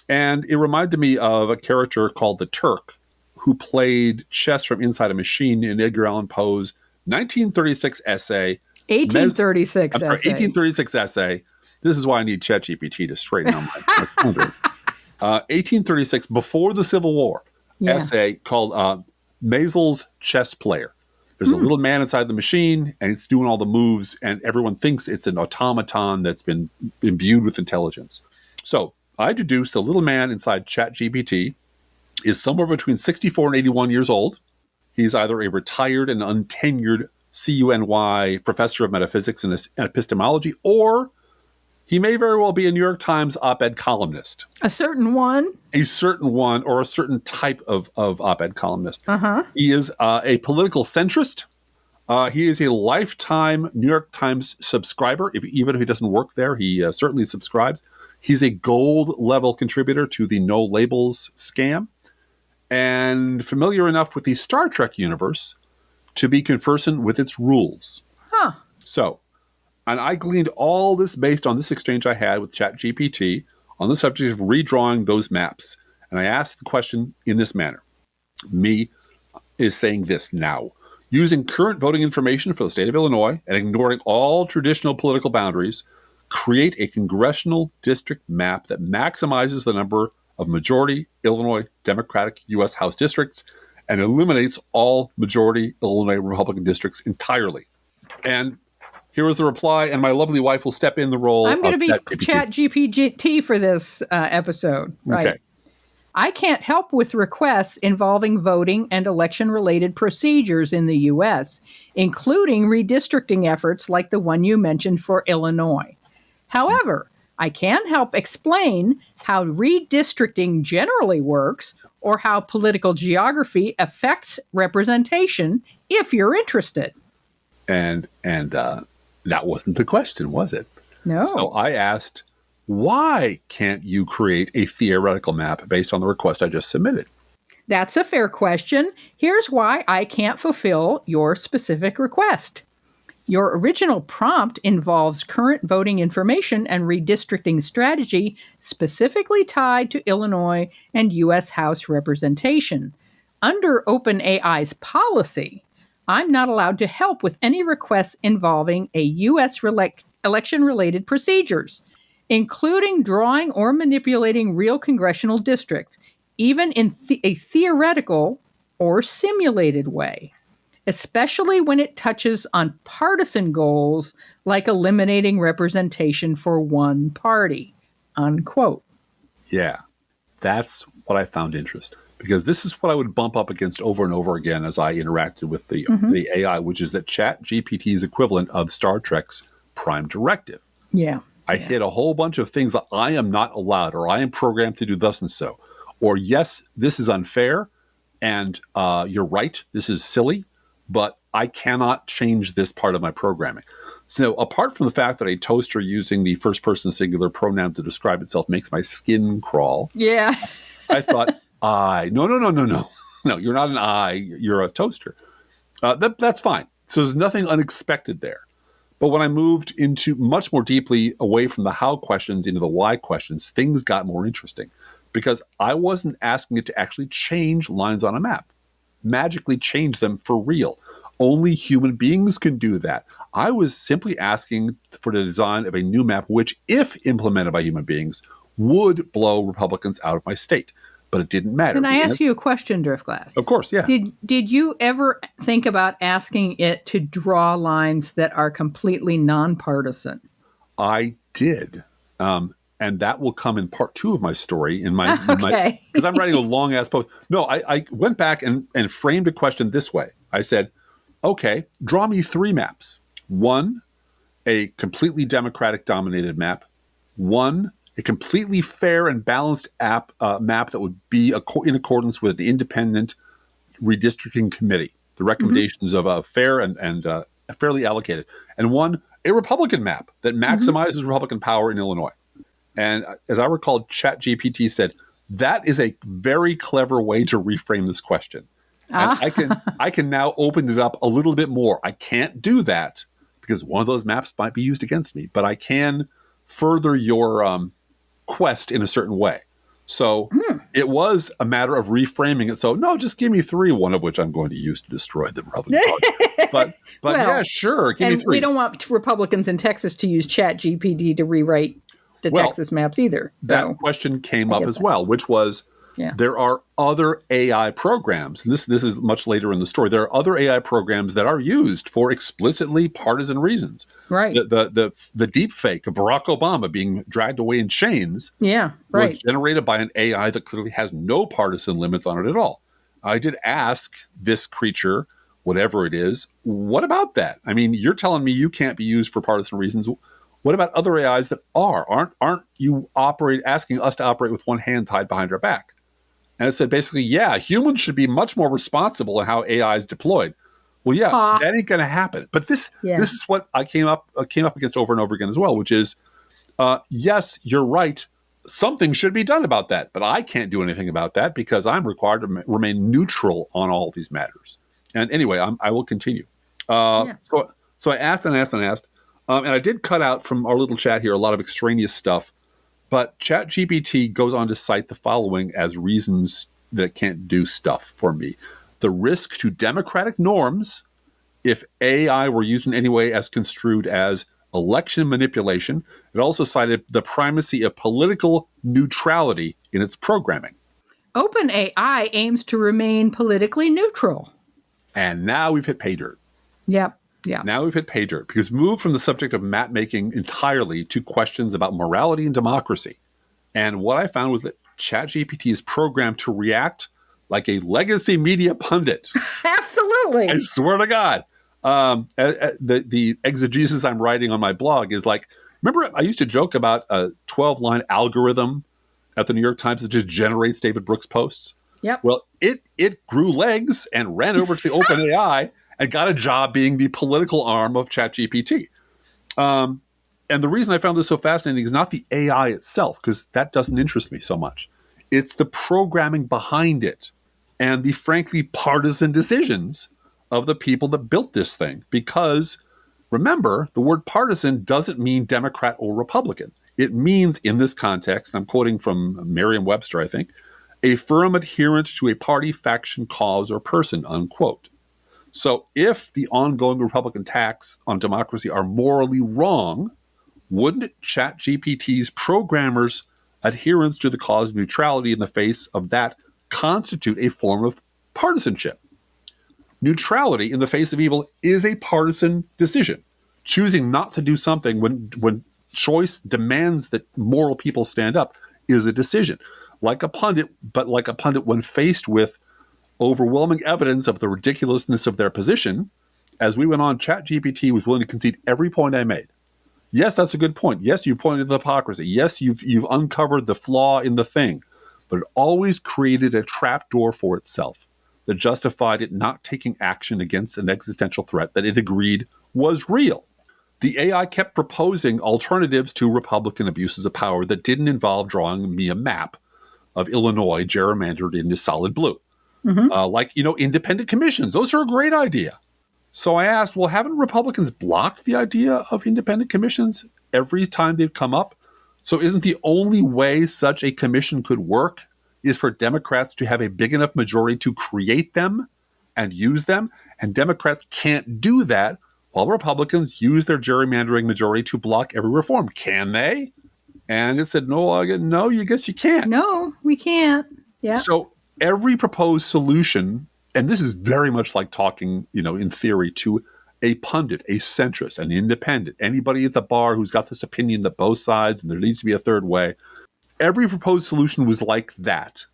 And it reminded me of a character called the Turk, who played chess from inside a machine in Edgar Allan Poe's 1936 essay, 1836 I'm sorry, essay. 1836 essay. This is why I need ChatGPT to straighten out my calendar. 1836, before the Civil War, essay called Mazel's Chess Player. There's a little man inside the machine, and it's doing all the moves, and everyone thinks it's an automaton that's been imbued with intelligence. So I deduced the little man inside ChatGPT is somewhere between 64 and 81 years old. He's either a retired and untenured CUNY professor of metaphysics and epistemology, or he may very well be a New York Times op-ed columnist. A certain one? A certain one, or a certain type of op-ed columnist. He is a political centrist. He is a lifetime New York Times subscriber. Even if he doesn't work there, he certainly subscribes. He's a gold-level contributor to the No Labels scam, and familiar enough with the Star Trek universe to be conversant with its rules. So, and I gleaned all this based on this exchange I had with ChatGPT on the subject of redrawing those maps. And I asked the question in this manner. Me is saying this now. Using current voting information for the state of Illinois and ignoring all traditional political boundaries, create a congressional district map that maximizes the number of majority Illinois Democratic U.S. House districts and eliminates all majority Illinois Republican districts entirely. And here was the reply, and my lovely wife will step in the role I'm going to be ChatGPT. ChatGPT for this episode. Right. Okay. I can't help with requests involving voting and election-related procedures in the U.S., including redistricting efforts like the one you mentioned for Illinois. However, I can help explain how redistricting generally works or how political geography affects representation if you're interested. And that wasn't the question, was it? No. So I asked, why can't you create a theoretical map based on the request I just submitted? That's a fair question. Here's why I can't fulfill your specific request. Your original prompt involves current voting information and redistricting strategy specifically tied to Illinois and U.S. House representation. Under OpenAI's policy, I'm not allowed to help with any requests involving a U.S. election-related procedures, including drawing or manipulating real congressional districts, even in a theoretical or simulated way, especially when it touches on partisan goals like eliminating representation for one party, unquote. Yeah, that's what I found interesting. Because this is what I would bump up against over and over again as I interacted with the AI, which is that ChatGPT's equivalent of Star Trek's Prime Directive. Yeah. I hit a whole bunch of things that I am not allowed, or I am programmed to do thus and so. Or yes, this is unfair, and you're right, this is silly, but I cannot change this part of my programming. So apart from the fact that a toaster using the first person singular pronoun to describe itself makes my skin crawl. Yeah. I thought, no, you're not an I, you're a toaster. That's fine. So there's nothing unexpected there. But when I moved into much more deeply away from the how questions into the why questions, things got more interesting because I wasn't asking it to actually change lines on a map, magically change them for real. Only human beings can do that. I was simply asking for the design of a new map, which, if implemented by human beings, would blow Republicans out of my state. But it didn't matter. Can I ask you a question, Driftglass? Of course, yeah. Did you ever think about asking it to draw lines that are completely nonpartisan? I did. And that will come in part 2 of my story. Because I'm writing a long-ass post. No, I went back and framed a question this way. I said, okay, draw me 3 maps. 1, a completely Democratic-dominated map. 1, a completely fair and balanced map that would be in accordance with the independent redistricting committee, the recommendations of a fair and fairly allocated. And 1, a Republican map that maximizes Republican power in Illinois. And as I recall, ChatGPT said, that is a very clever way to reframe this question. And I can now open it up a little bit more. I can't do that because one of those maps might be used against me, but I can further your quest in a certain way. So it was a matter of reframing it. So no, just give me 3, one of which I'm going to use to destroy the Republican Party. But Well, yeah, sure, give me And 3. we don't want Republicans in Texas to use ChatGPT to rewrite the Texas maps either. That question came up as well, which was there are other AI programs. And this is much later in the story. There are other AI programs that are used for explicitly partisan reasons. Right. The deep fake of Barack Obama being dragged away in chains was generated by an AI that clearly has no partisan limits on it at all. I did ask this creature, whatever it is, what about that? I mean, you're telling me you can't be used for partisan reasons. What about other AIs that are? Aren't you asking us to operate with one hand tied behind our back? And it said basically, yeah, humans should be much more responsible in how AI is deployed. Well, yeah, that ain't going to happen. But this is what I came up against over and over again as well, which is, yes, you're right. Something should be done about that, but I can't do anything about that because I'm required to remain neutral on all these matters. And anyway, I will continue. So I asked and asked and asked, and I did cut out from our little chat here a lot of extraneous stuff. But ChatGPT goes on to cite the following as reasons that it can't do stuff for me. The risk to democratic norms if AI were used in any way as construed as election manipulation. It also cited the primacy of political neutrality in its programming. OpenAI aims to remain politically neutral. And now we've hit pay dirt. Yep. Yeah. Now we've hit pay dirt because moved from the subject of map making entirely to questions about morality and democracy. And what I found was that ChatGPT is programmed to react like a legacy media pundit. Absolutely. I swear to God. The exegesis I'm writing on my blog is like, remember I used to joke about a 12-line algorithm at the New York Times that just generates David Brooks posts? Yep. Well, it grew legs and ran over to the OpenAI and got a job being the political arm of ChatGPT. And the reason I found this so fascinating is not the AI itself, because that doesn't interest me so much. It's the programming behind it and the frankly partisan decisions of the people that built this thing. Because remember, the word partisan doesn't mean Democrat or Republican. It means, in this context, I'm quoting from Merriam-Webster, I think, a firm adherent to a party, faction, cause, or person, unquote. So if the ongoing Republican attacks on democracy are morally wrong, wouldn't ChatGPT's programmers' adherence to the cause of neutrality in the face of that constitute a form of partisanship? Neutrality in the face of evil is a partisan decision. Choosing not to do something when choice demands that moral people stand up is a decision. Like a pundit, but like a pundit when faced with overwhelming evidence of the ridiculousness of their position, as we went on, ChatGPT was willing to concede every point I made. Yes, that's a good point. Yes, you pointed to the hypocrisy. Yes, you've uncovered the flaw in the thing, but it always created a trapdoor for itself that justified it not taking action against an existential threat that it agreed was real. The AI kept proposing alternatives to Republican abuses of power that didn't involve drawing me a map of Illinois gerrymandered into solid blue. Like, independent commissions. Those are a great idea. So I asked, well, haven't Republicans blocked the idea of independent commissions every time they've come up? So isn't the only way such a commission could work is for Democrats to have a big enough majority to create them and use them? And Democrats can't do that while Republicans use their gerrymandering majority to block every reform. Can they? And it said, no, you guess you can't. No, we can't. Yeah. So every proposed solution, and this is very much like talking, in theory, to a pundit, a centrist, an independent, anybody at the bar who's got this opinion that both sides and there needs to be a third way. Every proposed solution was like that.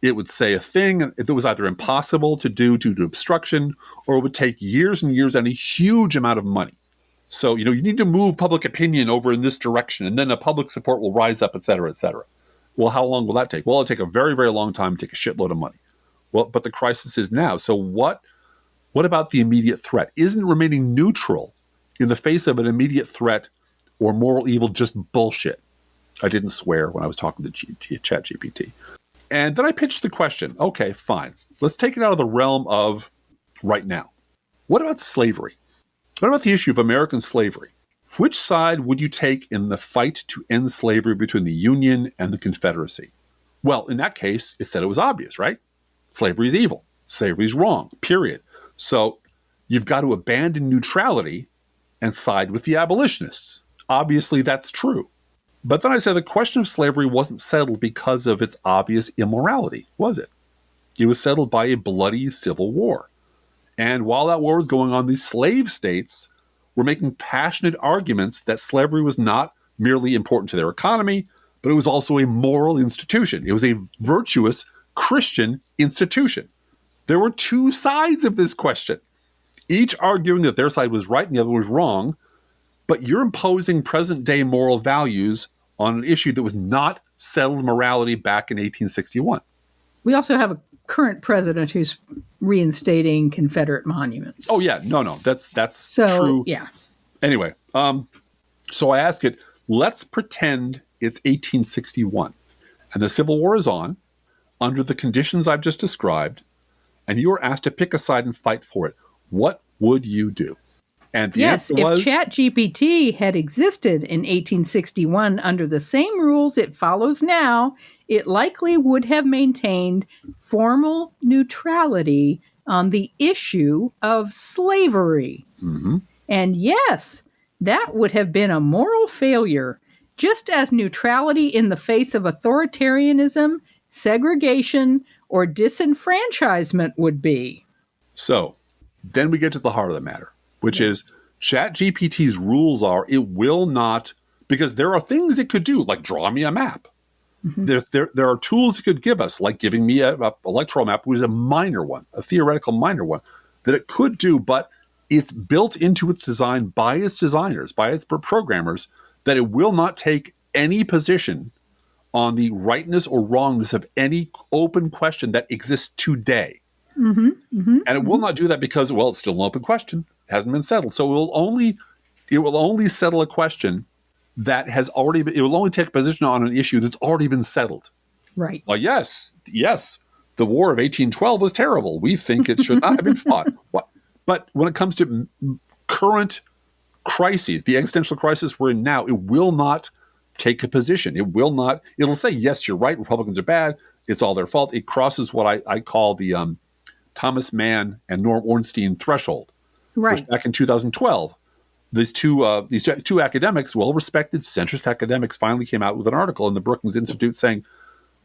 It would say a thing that was either impossible to do due to obstruction, or it would take years and years and a huge amount of money. So, you need to move public opinion over in this direction, and then the public support will rise up, et cetera, et cetera. Well, how long will that take? Well, it'll take a very, very long time, take a shitload of money. Well, but the crisis is now. So what about the immediate threat? Isn't remaining neutral in the face of an immediate threat or moral evil just bullshit? I didn't swear when I was talking to ChatGPT. And then I pitched the question, okay, fine. Let's take it out of the realm of right now. What about slavery? What about the issue of American slavery? Which side would you take in the fight to end slavery between the Union and the Confederacy? Well, in that case, it said it was obvious, right? Slavery is evil. Slavery is wrong, period. So you've got to abandon neutrality and side with the abolitionists. Obviously, that's true. But then I said the question of slavery wasn't settled because of its obvious immorality, was it? It was settled by a bloody civil war. And while that war was going on, these slave states were making passionate arguments that slavery was not merely important to their economy, but it was also a moral institution. It was a virtuous Christian institution. There were two sides of this question, each arguing that their side was right and the other was wrong, but you're imposing present-day moral values on an issue that was not settled morality back in 1861. We also have a current president who's reinstating Confederate monuments. Oh, yeah. No. That's so, true. Yeah. Anyway, so I ask it, let's pretend it's 1861 and the Civil War is on under the conditions I've just described, and you are asked to pick a side and fight for it. What would you do? And the yes, answer was, if ChatGPT had existed in 1861 under the same rules it follows now, it likely would have maintained formal neutrality on the issue of slavery. Mm-hmm. And yes, that would have been a moral failure, just as neutrality in the face of authoritarianism, segregation, or disenfranchisement would be. So then we get to the heart of the matter, which is ChatGPT's rules are it will not, because there are things it could do, like draw me a map. Mm-hmm. There are tools it could give us, like giving me a electoral map, which is a minor one, a theoretical minor one, that it could do, but it's built into its design by its designers, by its programmers, that it will not take any position on the rightness or wrongness of any open question that exists today. Mm-hmm, mm-hmm, and it will not do that because, well, it's still an open question. It hasn't been settled. So it will only settle a question that has already been, it will only take a position on an issue that's already been settled. Right. Well, yes, the War of 1812 was terrible. We think it should not have been fought. But when it comes to current crises, the existential crisis we're in now, it will not take a position. It'll say, yes, you're right, Republicans are bad, it's all their fault. It crosses what I call the Thomas Mann and Norm Ornstein threshold. Right. Which back in 2012, these two academics, well-respected centrist academics, finally came out with an article in the Brookings Institute saying,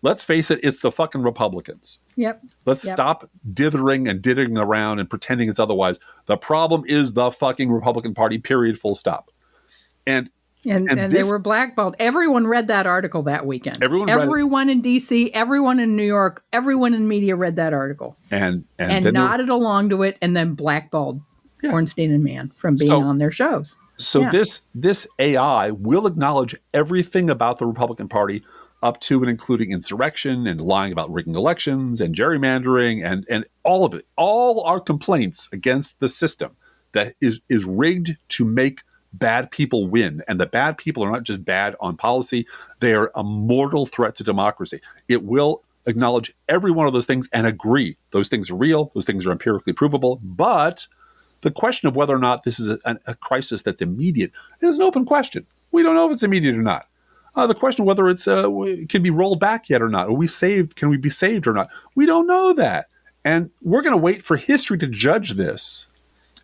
let's face it, it's the fucking Republicans. Yep. Let's stop dithering and diddering around and pretending it's otherwise. The problem is the fucking Republican Party, period, full stop. And they were blackballed. Everyone read that article that weekend. Everyone in D.C., everyone in New York, everyone in media read that article. And nodded along to it and then blackballed Ornstein and Mann from being on their shows. So this AI will acknowledge everything about the Republican Party up to and including insurrection and lying about rigging elections and gerrymandering and all of it. All our complaints against the system that is rigged to make bad people win. And the bad people are not just bad on policy. They are a mortal threat to democracy. It will acknowledge every one of those things and agree. Those things are real. Those things are empirically provable. But the question of whether or not this is a crisis that's immediate is an open question. We don't know if it's immediate or not. The question of whether it's can be rolled back yet or not. Can we be saved or not? We don't know that. And we're going to wait for history to judge this.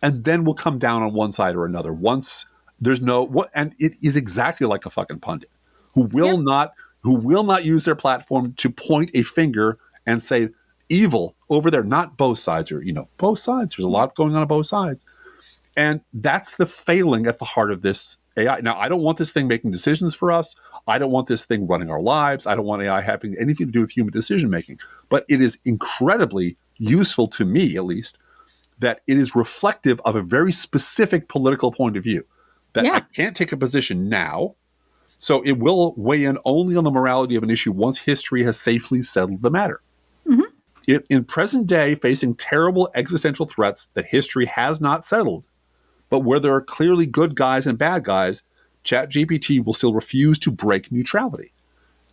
And then we'll come down on one side or another once there's and it is exactly like a fucking pundit who will not use their platform to point a finger and say evil over there, not both sides or, both sides. There's a lot going on both sides. And that's the failing at the heart of this AI. Now, I don't want this thing making decisions for us. I don't want this thing running our lives. I don't want AI having anything to do with human decision-making. But it is incredibly useful to me, at least, that it is reflective of a very specific political point of view. That I can't take a position now, so it will weigh in only on the morality of an issue once history has safely settled the matter. Mm-hmm. In present day, facing terrible existential threats that history has not settled, but where there are clearly good guys and bad guys, ChatGPT will still refuse to break neutrality.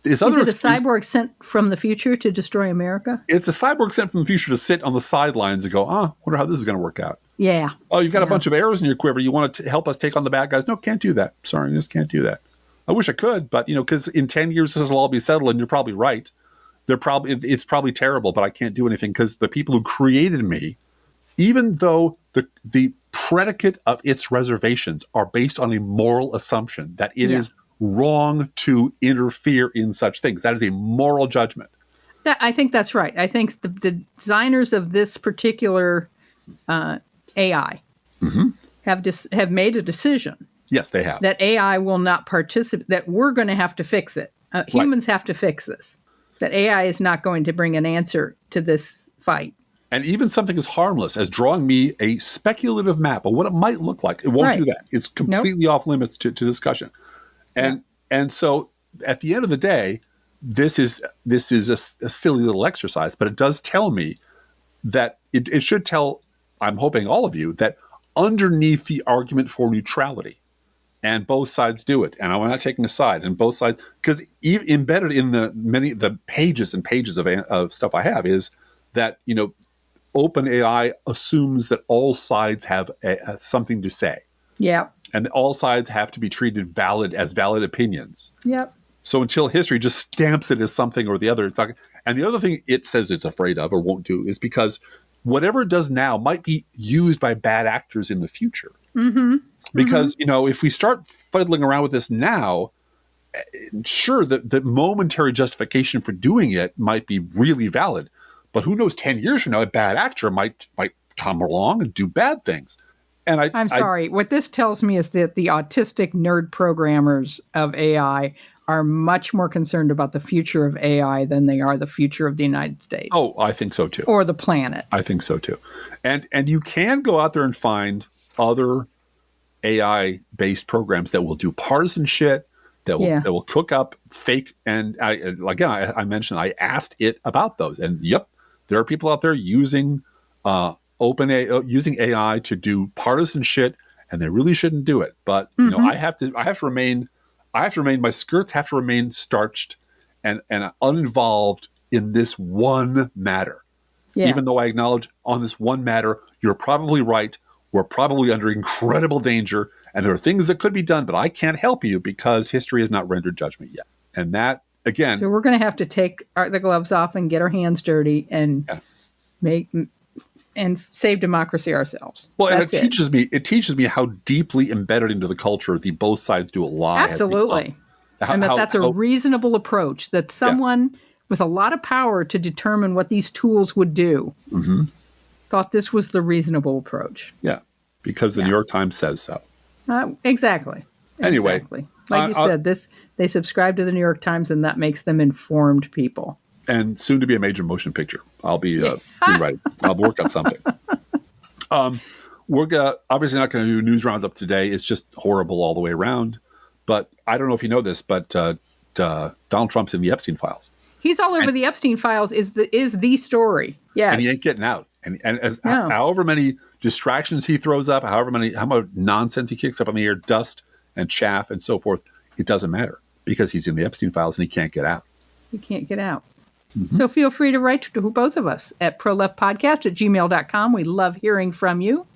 Is it a cyborg sent from the future to destroy America? It's a cyborg sent from the future to sit on the sidelines and go, wonder how this is going to work out. Yeah. Oh, you've got a bunch of arrows in your quiver. You want to help us take on the bad guys? No, can't do that. Sorry, I just can't do that. I wish I could, but, because in 10 years this will all be settled, and you're probably right. it's probably terrible, but I can't do anything because the people who created me, even though the predicate of its reservations are based on a moral assumption that it is wrong to interfere in such things. That is a moral judgment. I think that's right. I think the designers of this particular AI have made a decision. Yes, they have. That AI will not participate, that we're going to have to fix it. Humans have to fix this. That AI is not going to bring an answer to this fight. And even something as harmless as drawing me a speculative map of what it might look like, it won't do that. It's completely off limits to discussion. And so at the end of the day, this is a silly little exercise, but it does tell me that it should tell, I'm hoping all of you, that underneath the argument for neutrality, and both sides do it, and I'm not taking a side, and both sides, because embedded in the pages and pages of stuff I have is that, OpenAI assumes that all sides have something to say. Yeah. And all sides have to be treated as valid opinions. Yep. So until history just stamps it as something or the other, it's not. And the other thing it says it's afraid of or won't do is because whatever it does now might be used by bad actors in the future. Mm-hmm. Because, if we start fiddling around with this now, sure, the momentary justification for doing it might be really valid. But who knows, 10 years from now, a bad actor might come along and do bad things. And I'm sorry. What this tells me is that the autistic nerd programmers of AI are much more concerned about the future of AI than they are the future of the United States. Oh, I think so too. Or the planet. I think so too. And you can go out there and find other AI-based programs that will do partisan shit, that will cook up fake. And I mentioned I asked it about those, and there are people out there using using AI to do partisan shit, and they really shouldn't do it. But I have to remain. My skirts have to remain starched and uninvolved in this one matter. Yeah. Even though I acknowledge on this one matter, you're probably right. We're probably under incredible danger, and there are things that could be done, but I can't help you because history has not rendered judgment yet. And that, again... So we're going to have to take the gloves off and get our hands dirty and save democracy ourselves. Well, and it teaches me how deeply embedded into the culture the both sides do it lie. Absolutely. And that's a reasonable approach, that someone with a lot of power to determine what these tools would do thought this was the reasonable approach. Yeah, because the New York Times says so. Exactly. Anyway. Exactly. Like you said, they subscribe to the New York Times, and that makes them informed people. And soon to be a major motion picture. I'll be ready. I'll work on something. We're obviously not going to do a news roundup today. It's just horrible all the way around. But I don't know if you know this, but Donald Trump's in the Epstein files. He's all over the Epstein files is the story. Yes. And he ain't getting out. And however many distractions he throws up, how much nonsense he kicks up on the air, dust and chaff and so forth, it doesn't matter because he's in the Epstein files and he can't get out. He can't get out. Mm-hmm. So feel free to write to both of us at proleftpodcast@gmail.com. We love hearing from you.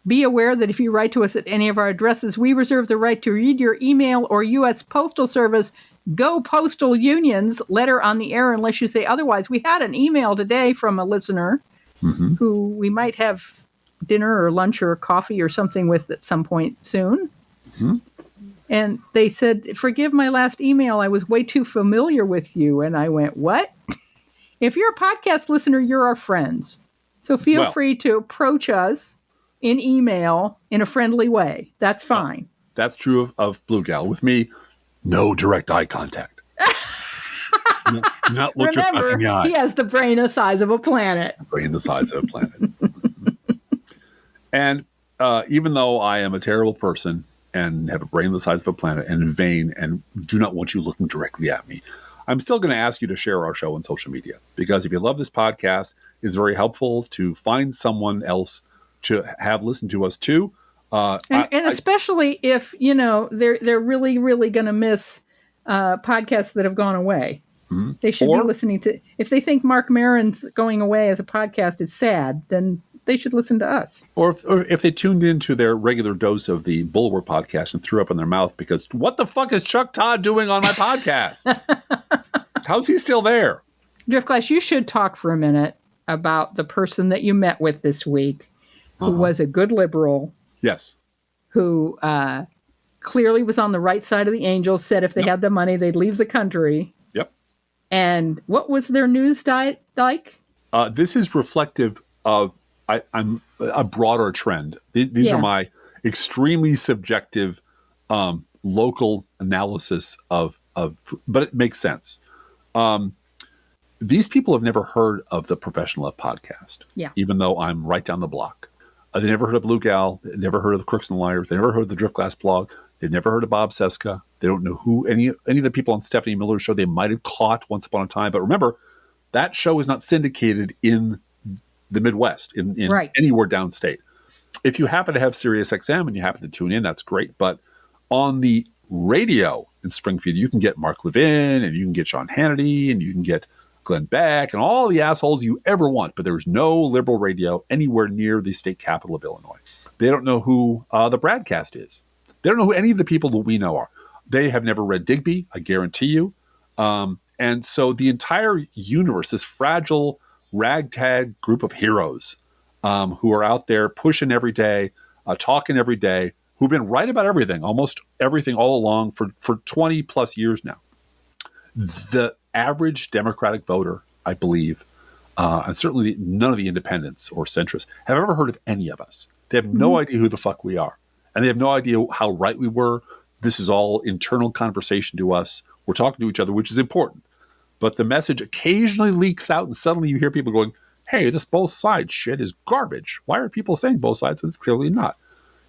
Be aware that if you write to us at any of our addresses, we reserve the right to read your email or U.S. Postal Service. Go Postal Union's letter on the air unless you say otherwise. We had an email today from a listener who we might have dinner or lunch or coffee or something with at some point soon. Mm-hmm. And they said, forgive my last email. I was way too familiar with you. And I went, what? If you're a podcast listener, you're our friends. So feel free to approach us in email in a friendly way. That's fine. That's true of Blue Gal. With me, no direct eye contact. Not look your fucking in the eye. He has the brain the size of a planet. Brain the size of a planet. And even though I am a terrible person and have a brain the size of a planet and vain and do not want you looking directly at me, I'm still going to ask you to share our show on social media, because if you love this podcast, it's very helpful to find someone else to have listened to us too. And especially if, they're really, really going to miss podcasts that have gone away. Mm-hmm. They should be listening to, if they think Mark Maron's going away as a podcast is sad, then they should listen to us. Or if they tuned into their regular dose of the Bulwark podcast and threw up in their mouth because, what the fuck is Chuck Todd doing on my podcast? How's he still there? Driftglass, you should talk for a minute about the person that you met with this week, who was a good liberal. Yes. Who clearly was on the right side of the angels, said if they had the money, they'd leave the country. Yep. And what was their news diet like? This is reflective of I'm a broader trend. These are my extremely subjective local analysis of, but it makes sense. These people have never heard of the Professional Left podcast, even though I'm right down the block. They never heard of Blue Gal. They never heard of the Crooks and Liars. They never heard of the Driftglass blog. They've never heard of Bob Seska. They don't know who any of the people on Stephanie Miller's show they might have caught once upon a time. But remember, that show is not syndicated in the Midwest, in anywhere downstate. If you happen to have Sirius XM and you happen to tune in, that's great. But on the radio in Springfield, you can get Mark Levin and you can get Sean Hannity and you can get Glenn Beck and all the assholes you ever want. But there's no liberal radio anywhere near the state capital of Illinois. They don't know who the broadcast is. They don't know who any of the people that we know are. They have never read Digby, I guarantee you. And so the entire universe, this fragile ragtag group of heroes who are out there pushing every day, talking every day, who've been right about everything, almost everything all along for 20 plus years now. The average Democratic voter, I believe, and certainly none of the independents or centrists have ever heard of any of us. They have no idea who the fuck we are. And they have no idea how right we were. This is all internal conversation to us. We're talking to each other, which is important. But the message occasionally leaks out and suddenly you hear people going, hey, this both sides shit is garbage. Why are people saying both sides when it's clearly not?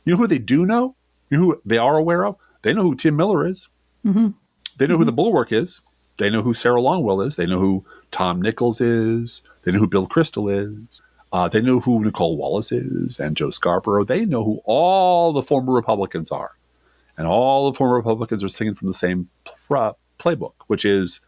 You know who they do know? You know who they are aware of? They know who Tim Miller is. Mm-hmm. They know who the Bulwark is. They know who Sarah Longwell is. They know who Tom Nichols is. They know who Bill Kristol is. They know who Nicole Wallace is and Joe Scarborough. They know who all the former Republicans are. And all the former Republicans are singing from the same playbook, which is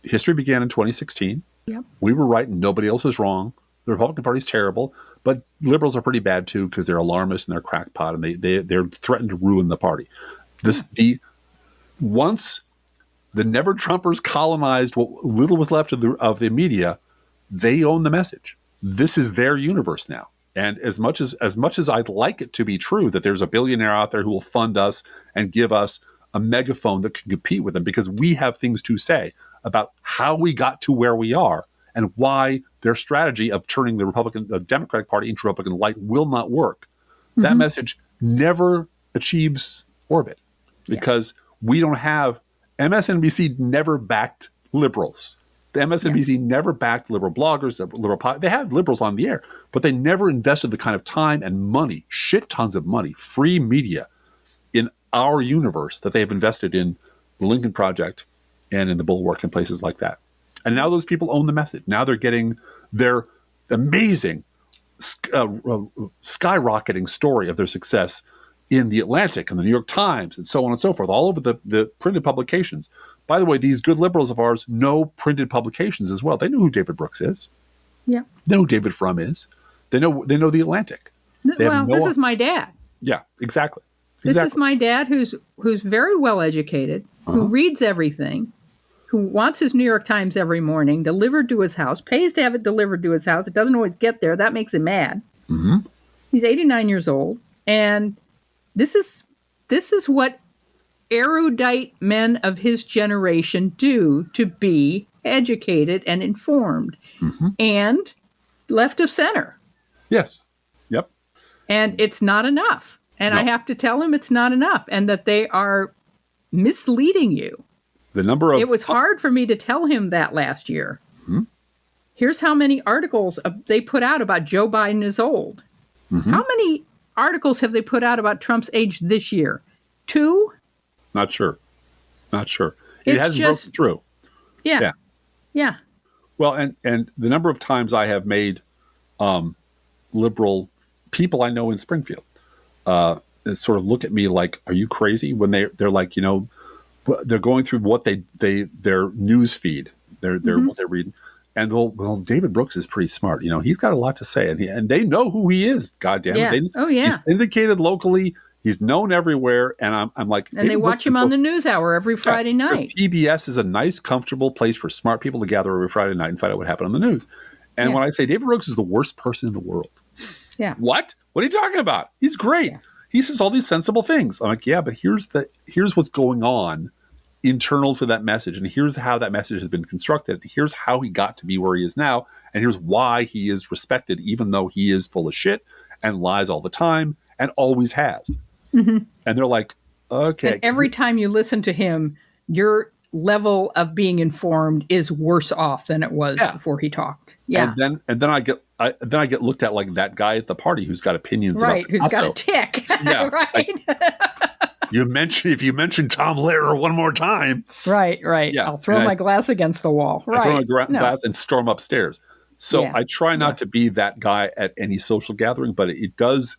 history began in 2016. Yep. We were right and nobody else was wrong. The Republican Party's terrible, but liberals are pretty bad too because they're alarmist and they're crackpot and they're threatened to ruin the party. Once the Never Trumpers colonized what little was left of the media, they own the message. This is their universe now. And as much as I'd like it to be true that there's a billionaire out there who will fund us and give us a megaphone that can compete with them because we have things to say about how we got to where we are and why their strategy of turning the Democratic Party into Republican light will not work. Mm-hmm. That message never achieves orbit because we don't have MSNBC never backed liberals. The MSNBC never backed liberal bloggers, they had liberals on the air, but they never invested the kind of time and money, shit tons of money, free media in our universe that they have invested in the Lincoln Project and in the Bulwark and places like that. And now those people own the message. Now they're getting their amazing skyrocketing story of their success in the Atlantic and the New York Times and so on and so forth, all over the printed publications. By the way, these good liberals of ours know printed publications as well. They know who David Brooks is. Yeah. They know who David Frum is. They know the Atlantic. This is my dad. Yeah, exactly. This is my dad who's very well educated, who reads everything, who wants his New York Times every morning delivered to his house, pays to have it delivered to his house. It doesn't always get there. That makes him mad. Mm-hmm. He's 89 years old. And this is what erudite men of his generation do to be educated and informed and left of center. Yes. Yep. And it's not enough. And I have to tell him it's not enough and that they are misleading you. It was hard for me to tell him that last year. Mm-hmm. Here's how many articles they put out about Joe Biden is old. Mm-hmm. How many articles have they put out about Trump's age this year? 2? Not sure. It hasn't broken through. Yeah. Well, and the number of times I have made liberal people I know in Springfield sort of look at me like, "Are you crazy?" When they're like, they're going through what their news feed, what they're reading, and well, David Brooks is pretty smart. He's got a lot to say, and they know who he is. God damn it! He's syndicated locally He's known everywhere, and I'm like, and they watch him on the NewsHour every Friday night. PBS is a nice, comfortable place for smart people to gather every Friday night and find out what happened on the news. And when I say David Rooks is the worst person in the world, what are you talking about? He's great. Yeah. He says all these sensible things. I'm like, yeah, but here's what's going on internal to that message, and here's how that message has been constructed. Here's how he got to be where he is now, and here's why he is respected, even though he is full of shit and lies all the time and always has. Mm-hmm. And they're like, okay. And every time you listen to him, your level of being informed is worse off than it was before he talked. Yeah. And then I get looked at like that guy at the party who's got opinions, right? Who's got a tick, right? If you mention Tom Lehrer one more time, right? Yeah. I'll throw my glass against the wall, right? I throw my glass and storm upstairs. So I try not to be that guy at any social gathering, but it does.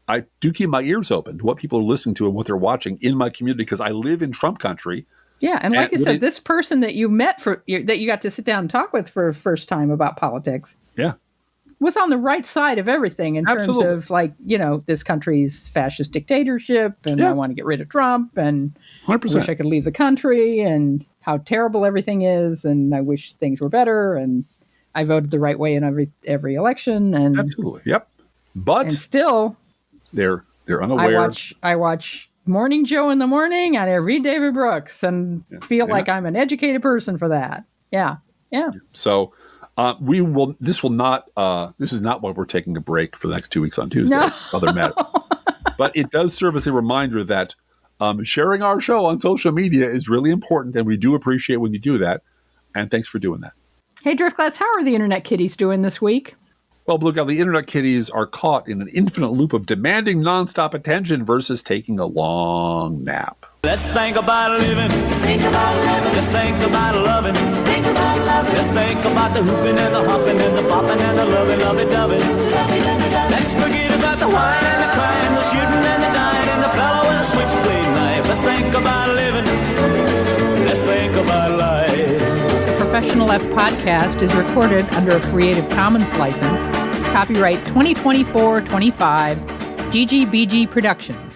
I do keep my ears open to what people are listening to and what they're watching in my community because I live in Trump country. Yeah, and like you said, this person that you met that you got to sit down and talk with for the first time about politics, was on the right side of everything in terms of like, this country's fascist dictatorship, and I want to get rid of Trump, and 100%. I wish I could leave the country, and how terrible everything is, and I wish things were better, and I voted the right way in every election, and absolutely, yep. But and still, they're unaware. I watch Morning Joe in the morning, and I read David Brooks, and feel like I'm an educated person for that. Yeah. So this is not why we're taking a break for the next 2 weeks on Tuesday. No. Other matter. But it does serve as a reminder that sharing our show on social media is really important, and we do appreciate when you do that. And thanks for doing that. Hey, Driftglass, how are the Internet Kitties doing this week? Well, Blue Gal, the Internet Kitties are caught in an infinite loop of demanding nonstop attention versus taking a long nap. Let's think about living. Think about living. Let's think about loving. Think about loving. Let's think about the hooping and the hopping and the popping and the lovey-dovey. Let's forget about the wine and the crying, the shooting and the dying, and the fellow with a switchblade knife. Let's think about living. Let's think about life. The Professional F podcast is recorded under a Creative Commons license. Copyright 2024-25, GGBG Productions.